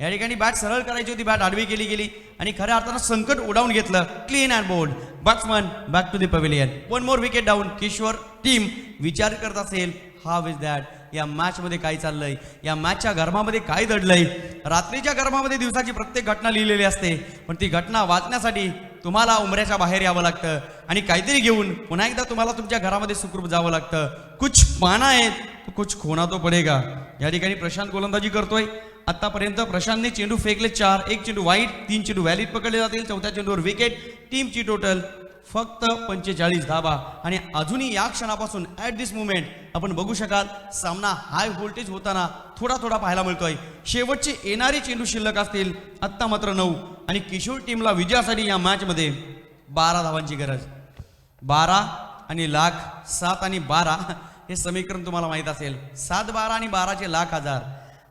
या ठिकाणी बॅट सरळ करायची होती, बॅट आडवी केली गेली आणि खऱ्या अर्थानं संकट उडावून घेतलं. Clean and bold, batsman back to the pavilion. 1 more wicket down. Kishore team विचार करत असेल हाव इज दॅट, या मॅचमध्ये काय चाललंय, या मॅचच्या गरमामध्ये काय दडलंय. रात्रीच्या गरमामध्ये दिवसाची प्रत्येक घटना लिहिलेली असते, पण ती घटना वाचण्यासाठी तुम्हाला उमऱ्याच्या बाहेर यावं लागतं आणि काहीतरी घेऊन पुन्हा एकदा तुम्हाला तुमच्या घरामध्ये सुखरूप जावं लागतं. कुछ पाना है तो कुछ खोना तो पडेगा. या ठिकाणी प्रशांत गोलंदाजी करतोय. आतापर्यंत प्रशांतने चेंडू फेकले 4, 1 चेंडू वाईट, 3 चेंडू व्हॅलिड पकडले जातील. 4थ्या चेंडूवर विकेट. टीमची टोटल फक्त 45 धावा आणि अजूनही या क्षणापासून ॲट दिस मुमेंट आपण बघू शकाल सामना हाय व्होल्टेज होताना थोडा थोडा पाहायला मिळतोय. शेवटचे येणारे चेंडू शिल्लक असतील आत्ता मात्र 9 आणि किशोर टीमला विजयासाठी या मॅचमध्ये 12 धावांची गरज. 12 आणि लाख, 7 आणि 12 हे समीकरण तुम्हाला माहीत असेल. 7, 12 आणि 12चे लाख हजार,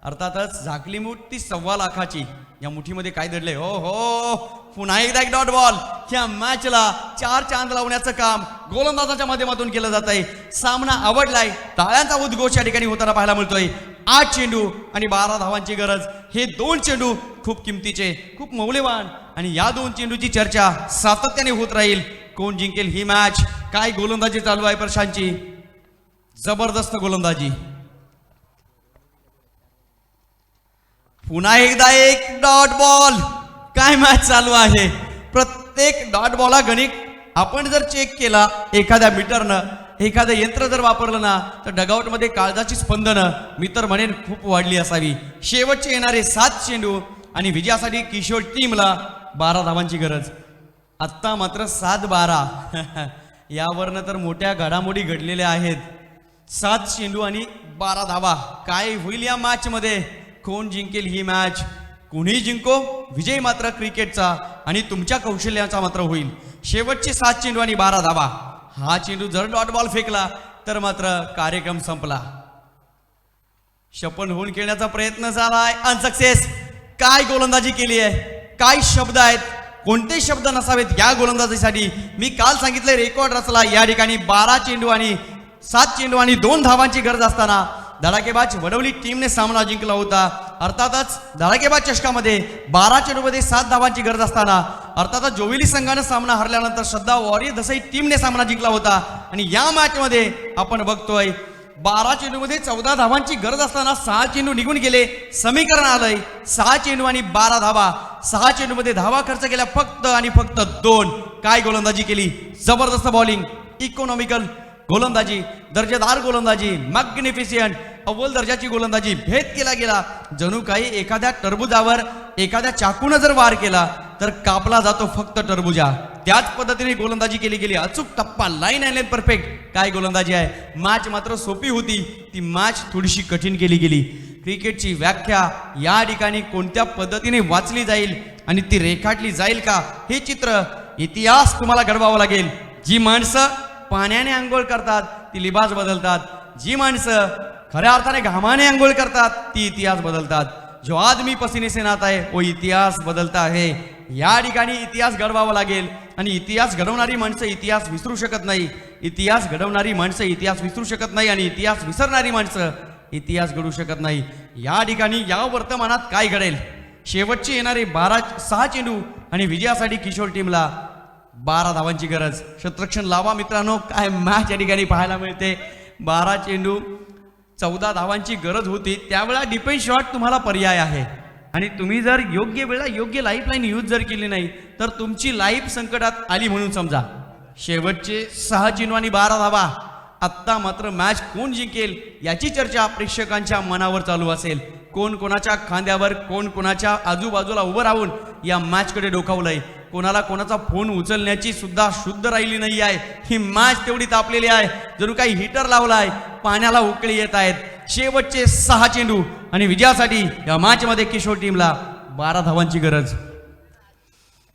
अर्थातच झाकली मूठ ती 1.25 लाखाची. या मुठीमध्ये काय दडले. हो हो, पुन्हा एकदा एक डॉट बॉल. ह्या मॅचला 4 चांद लावण्याचं काम गोलंदाजाच्या माध्यमातून केलं जात आहे. सामना आवडलाय, टाळ्यांचा उद्घोष या ठिकाणी होताना पाहायला मिळतोय. 8 चेंडू आणि 12 धावांची गरज. हे 2 चेंडू खूप किमतीचे, खूप मौल्यवान आणि या 2 चेंडूची चर्चा सातत्याने होत राहील. कोण जिंकेल ही मॅच. काय गोलंदाजी चालू आहे प्रशांतची, जबरदस्त गोलंदाजी. पुन्हा एकदा एक डॉट बॉल. काय मॅच चालू आहे. प्रत्येक डॉट बॉल हा गणित आपण जर चेक केला एखाद्या मीटरनं, एखादं यंत्र जर वापरलं ना तर डगआउटमध्ये काळजाची स्पंदनं मी तर म्हणेन खूप वाढली असावी. शेवटचे येणारे 7 चेंडू आणि विजयासाठी किशोर टीमला 12 धावांची गरज. आत्ता मात्र 7-12 यावरनं तर मोठ्या घडामोडी घडलेल्या आहेत. 7 चेंडू आणि 12 धावा. काय होईल या मॅचमध्ये, कोण जिंकेल ही मॅच. कुणी जिंको, विजय मात्र क्रिकेटचा आणि तुमच्या कौशल्याचा मात्र होईल. शेवटचे 7 चेंडू आणि 12 धावा. हा चेंडू जर डॉट बॉल फेकला तर मात्र कार्यक्रम संपला. शपन होऊन खेळण्याचा प्रयत्न झालाय, अनसक्सेस. काय गोलंदाजी केली आहे, काय शब्द आहेत, कोणते शब्द नसावेत या गोलंदाजीसाठी. मी काल सांगितले रेकॉर्ड रचला. या ठिकाणी 12 चेंडू आणि 7 चेंडू आणि 2 धावांची गरज असताना धडाकेबाज वडवली टीमने सामना जिंकला होता. अर्थातच धडाकेबाज चषकामध्ये 12 चेंडूमध्ये 7 धावांची गरज असताना अर्थातच जोविली संघानं सामना हरल्यानंतर श्रद्धा वॉरियर दसई टीमने सामना जिंकला होता. आणि या मॅचमध्ये आपण बघतोय 12 चेंडूमध्ये 14 धावांची गरज असताना 6 चेंडू निघून गेले. समीकरण आलंय 6 चेंडू आणि 12 धावा. 6 चेंडूमध्ये धावा खर्च केल्या फक्त आणि फक्त 2. काय गोलंदाजी केली, जबरदस्त बॉलिंग, इकॉनॉमिकल गोलंदाजी, दर्जेदार गोलंदाजी, मॅग्निफिशियंट अव्वल दर्जाची गोलंदाजी. भेद केला गेला. जणू काही एखाद्या टरबुजावर एखाद्या चाकूनं जर वार केला तर कापला जातो फक्त टरबुजा. त्याच पद्धतीने गोलंदाजी केली गेली. अचूक टप्पा, लाईन अँड परफेक्ट. काय गोलंदाजी आहे. मॅच मात्र सोपी होती, ती मॅच थोडीशी कठीण केली गेली. क्रिकेटची व्याख्या या ठिकाणी कोणत्या पद्धतीने वाचली जाईल आणि ती रेखाटली जाईल का, हे चित्र इतिहास तुम्हाला घडवावं लागेल. जी माणसं पाण्याने आंघोळ करतात ती लिबास बदलतात. जी माणसं खऱ्या अर्थाने घामाने आंघोळ करतात ती इतिहास बदलतात. जो आदमी पसीने से नहाता है वो इतिहास बदलता है. या ठिकाणी इतिहास घडवावा लागेल आणि इतिहास घडवणारी माणसं इतिहास विसरू शकत नाही. इतिहास घडवणारी माणसं इतिहास विसरू शकत नाही आणि इतिहास विसरणारी माणसं इतिहास घडू शकत नाही. या ठिकाणी या वर्तमानात काय घडेल? शेवटचे येणारे 6 चेंडू आणि विजयासाठी किशोर टीमला 12 धावांची गरज. शतरक्षण लावा मित्रांनो, काय मॅच या ठिकाणी पाहायला मिळते. 12 चेंडू 14 धावांची गरज होती. त्यावेळेला डिफेन्स शॉट तुम्हाला पर्याय आहे आणि तुम्ही जर योग्य वेळा योग्य लाईफलाईन यूज जर केली नाही तर तुमची लाईफ संकटात आली म्हणून समजा. शेवटचे 6 चेंडू आणि 12 धावा. आत्ता मात्र मॅच कोण जिंकेल याची चर्चा प्रेक्षकांच्या मनावर चालू असेल. कोण कोणाच्या खांद्यावर, कोण कोणाच्या आजूबाजूला उभं राहून या मॅचकडे डोकावलंय. कोणाला कोणाचा फोन उचलण्याची सुद्धा शुद्ध राहिली नाही आहे. ही मॅच तेवढी तापलेली आहे, जणू काही हीटर लावलाय, पाण्याला उकळी येत आहेत. शेवटचे 6 चेंडू आणि विजयासाठी या मॅचमध्ये किशोर टीमला 12 धावांची गरज.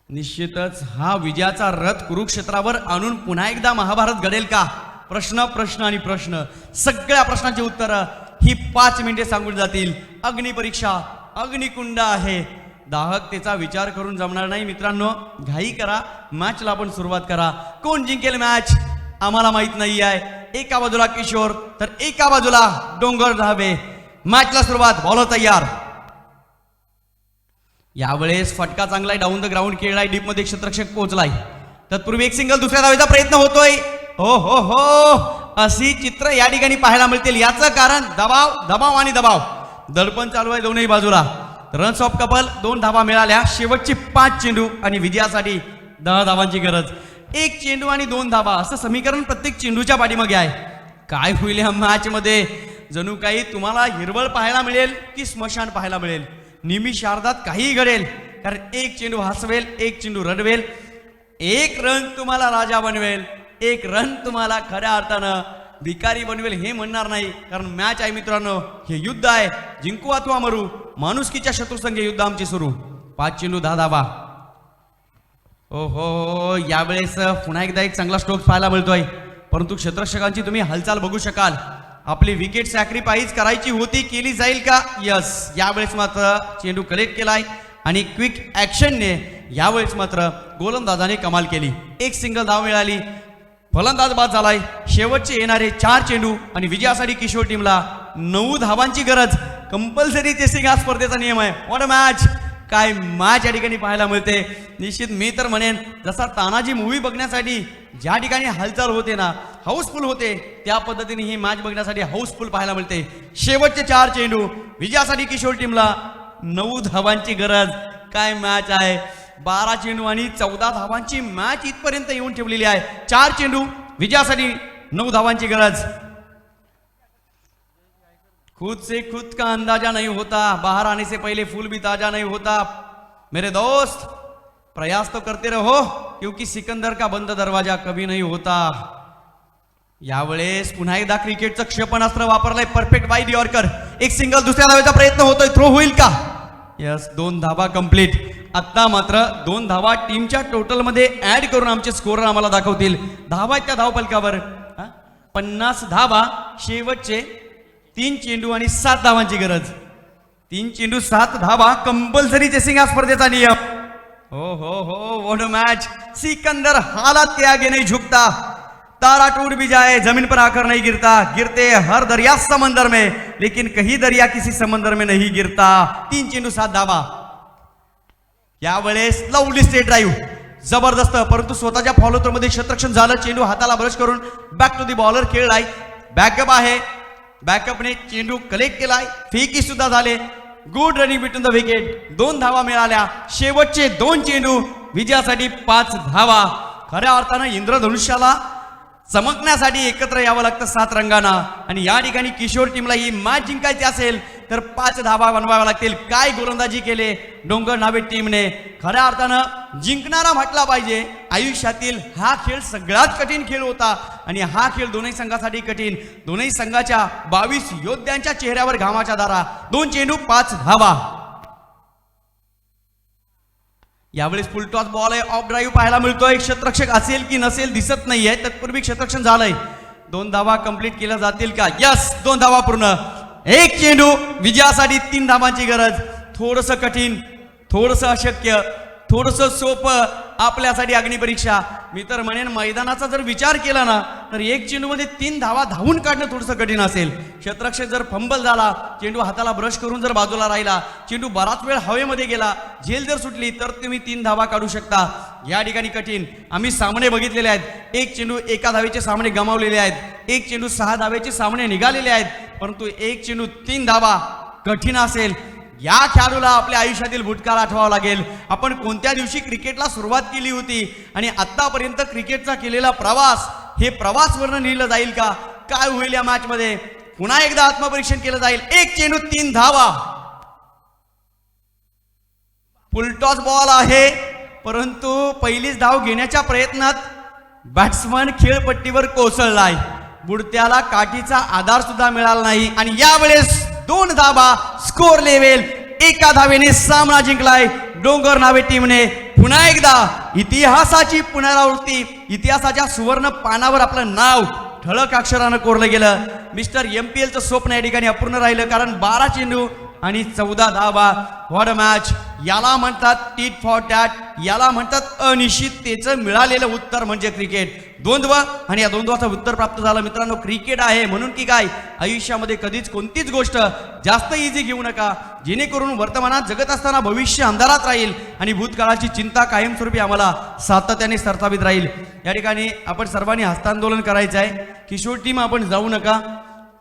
निश्चितच हा विजयाचा रथ कुरुक्षेत्रावर आणून पुन्हा एकदा महाभारत घडेल का? प्रश्न प्रश्न आणि प्रश्न. सगळ्या प्रश्नांची उत्तरं ही 5 मिनिटे सांगून जातील. अग्निपरीक्षा, अग्निकुंड आहे. दाहकतेचा विचार करून जमणार नाही मित्रांनो. घाई करा, मॅचला आपण सुरुवात करा. कोण जिंकेल मॅच आम्हाला माहित नाही आहे. एका बाजूला किशोर तर एका बाजूला डोंगर धाबे. मॅचला सुरुवात. बॉलर तयार. यावेळेस फटका चांगलाय. डाऊन द ग्राउंड खेळलाय. डीप मध्ये क्षेत्ररक्षक पोहोचलाय. तत्पूर्वी एक सिंगल दुसऱ्या धावेचा प्रयत्न होतोय. हो हो हो, अशी चित्र या ठिकाणी पाहायला मिळतील. याचं कारण दबाव, दबाव आणि दबाव. दडपण चालू आहे दोन्ही बाजूला. रन्स ऑफ कपल 2 धावा मिळाल्या. शेवटची 5 चेंडू आणि विजयासाठी 10 धावांची गरज. 1 चेंडू आणि 2 धावा असं समीकरण प्रत्येक चेंडूच्या पाठीमागे आहे. काय होईल या मॅच मध्ये? जणू काही तुम्हाला हिरवळ पाहायला मिळेल की स्मशान पाहायला मिळेल. निमिषार्धात काहीही घडेल, कारण 1 चेंडू हसवेल, 1 चेंडू रडवेल, 1 रन तुम्हाला राजा बनवेल, 1 रन तुम्हाला खऱ्या अर्थानं भिकारी बनवेल. हे म्हणणार नाही, कारण मॅच आहे मित्रांनो. हे युद्ध आहे. जिंकू अथवा मरू. माणुसकीच्या शत्रुसंघ युद्ध आमचे सुरू. 5 चेंडू 10 धावा. ओहो, यावेळेस पुन्हा एकदा एक चांगला स्ट्रोक पाहायला मिळतोय, परंतु क्षेत्ररक्षकांची तुम्ही हालचाल बघू शकाल. आपली विकेट सॅक्रिफाईस करायची होती, केली जाईल का? यस. यावेळेस मात्र चेंडू कलेक्ट केलाय आणि क्विक ऍक्शनने यावेळेस मात्र गोलंदाजाने कमाल केली. 1 सिंगल धाव मिळाली. फलंदाज बाद झालाय. शेवटचे येणारे 4 चेंडू आणि विजयासाठी किशोर टीमला 9 धावांची गरज. कंपल्सरी चेसिंग हा स्पर्धेचा नियम आहे. What a match! काय मॅच या ठिकाणी पाहायला मिळते. निश्चित मी तर म्हणेन, जसा तानाजी मूवी बघण्यासाठी ज्या ठिकाणी हालचाल होते ना, हाऊसफुल होते, त्या पद्धतीने ही मॅच बघण्यासाठी हाऊसफुल पाहायला मिळते. शेवटचे 4 चेंडू विजयासाठी किशोर टीमला 9 धावांची गरज. काय मॅच आहे! 12 चेंडू आणि 14 धावांची मॅच इथपर्यंत येऊन ठेवलेली आहे. 4 चेंडू विजयासाठी 9 धावांची गरज. खुद से खुद का अंदाजा नहीं होता, बाहर आने से पहले फूल भी ताजा नहीं होता. मेरे दोस्त, प्रयास तो करते रहो, क्योंकि सिकंदर का बंद दरवाजा कभी नहीं होता. यावेळेस पुन्हा एकदा क्रिकेटचं क्षेपणास्त्र वापरलंय. Perfect wide yorker. 1 सिंगल दुसऱ्या धावेचा प्रयत्न होतोय. थ्रो होईल का? यस. 2 धावा कंप्लीट. आता मात्र 2 धावा टीमच्या टोटलमध्ये ऍड करून आमचे स्कोर आम्हाला दाखवतील. धावा आहेत त्या धावफलकावर 50 धावा. शेवटचे 3 चेंडू आणि 7 धावांची गरज. 3 चेंडू 7 धावा. कंपल्सरी चेसिंग हा स्पर्धेचा नियम. हो हो हो, व्हाट अ मैच. सिकंदर हालात के आगे नहीं झुकता. तारा टूट भी जाए जमीन पर आकर नहीं गिरता. गिरते हर दरिया समंदर में, लेकिन कहीं दरिया किसी समंदर में नहीं गिरता. 3 चेंडू 7 धावा. यावेळेस लवली स्टेट ड्राईव्ह. जबरदस्त. परंतु स्वतःच्या फॉलो थ्रो मध्ये क्षेत्ररक्षण झालं. चेंडू हाताला ब्रश करून बॅक टू दी बॉलर खेळलाय. बॅकअप आहे. बॅकअपने चेंडू कलेक्ट केलाय. फेकी सुद्धा झाले. Good running between the wicket. 2 धावा मिळाल्या. शेवटचे 2 चेंडू विजयासाठी 5 धावा. खऱ्या अर्थानं इंद्रधनुष्याला चमकण्यासाठी एकत्र यावं लागतं 7 रंगांना. आणि या ठिकाणी किशोर टीमला ही मॅच जिंकायची असेल तर 5 धावा बनवाव्या लागतील. काय गोलंदाजी केले डोंगर नावे टीमने. खऱ्या अर्थानं जिंकणारा म्हटला पाहिजे. आयुष्यातील हा खेळ सगळ्यात कठीण खेळ होता आणि हा खेळ दोन्ही संघासाठी कठीण. दोन्ही संघाच्या 22 योद्ध्यांच्या चेहऱ्यावर घामाच्या धारा. 2 चेंडू 5 धावा. यावेळेस फुल टॉस बॉल आहे. ऑफ ड्राईव्ह पाहायला मिळतोय. क्षेत्ररक्षक असेल की नसेल दिसत नाहीये. तत्पूर्वी क्षेत्ररक्षण झालंय. 2 धावा कंप्लीट केल्या जातील का? यस. 2 धावा पूर्ण. 1 चेंडू विजयासाठी 3 धावांची गरज. थोडंसं कठीण, थोडंसं अशक्य, थोडंसं सोपं आपल्यासाठी अग्निपरीक्षा. मी तर म्हणेन मैदानाचा जर विचार केला ना तर एक चेंडूमध्ये 3 धावा धावून काढणं थोडंसं कठीण असेल. क्षेत्ररक्षक जर फंबल झाला, चेंडू हाताला ब्रश करून जर बाजूला राहिला, चेंडू बराच वेळ हवेमध्ये गेला, झेल जर सुटली तर तुम्ही 3 धावा काढू शकता. या ठिकाणी कठीण. आम्ही सामने बघितलेले आहेत. एक चेंडू एका धावेचे सामने गमावलेले आहेत, एक चेंडू 6 धावेचे सामने निघालेले आहेत, परंतु एक चेंडू 3 धावा कठीण असेल. या खेळाडूला आपल्या आयुष्यातील भूतकाळ आठवावा लागेल. आपण कोणत्या दिवशी क्रिकेटला सुरुवात केली होती आणि आतापर्यंत क्रिकेटचा केलेला प्रवास, हे प्रवास वर्णन लिहिलं जाईल का? काय होईल या मॅच मध्ये? पुन्हा एकदा आत्मपरीक्षण केलं जाईल. एक चेंडू 3 धावा. फुलटॉस बॉल आहे, परंतु पहिलीच धाव घेण्याच्या प्रयत्नात बॅट्समन खेळपट्टीवर कोसळलाय. बुडत्याला काठीचा आधार सुद्धा मिळाला नाही आणि यावेळेस 2 धावा स्कोर लेव्हल. एका धावेने सामना जिंकलाय डोंगर नावे टीमने. पुन्हा एकदा इतिहासाची पुनरावृत्ती, इतिहासाच्या सुवर्ण पानावर आपलं नाव ठळक अक्षरानं कोरलं गेलं. मिस्टर MPLचं स्वप्न या ठिकाणी अपूर्ण राहिलं, कारण 12 चेंडू आणि 14 धावा. What a match. याला म्हणतात टीट फॉर टॅट, याला म्हणतात अनिश्चिततेचं मिळालेलं उत्तर म्हणजे क्रिकेट. द्वंद्व, आणि या द्वंद्वाचं उत्तर प्राप्त झालं. मित्रांनो, क्रिकेट आहे म्हणून की काय, आयुष्यामध्ये कधीच कोणतीच गोष्ट जास्त इझी घेऊ नका, जेणेकरून वर्तमानात जगत असताना भविष्य अंधारात राहील आणि भूतकाळाची चिंता कायमस्वरूपी आम्हाला सातत्याने सरसावीत राहील. या ठिकाणी आपण सर्वांनी हस्तांदोलन करायचं आहे. किशोर टीम आपण जाऊ नका,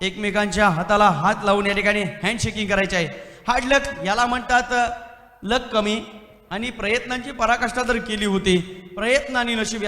एकमेकांच्या हाताला हात लावून या ठिकाणी हँडशेकिंग करायचे आहे. हार्ड लक याला म्हणतात लक कमी, आणि प्रयत्नांची पराकाष्ठा जर केली होती, प्रयत्न आणि नशीब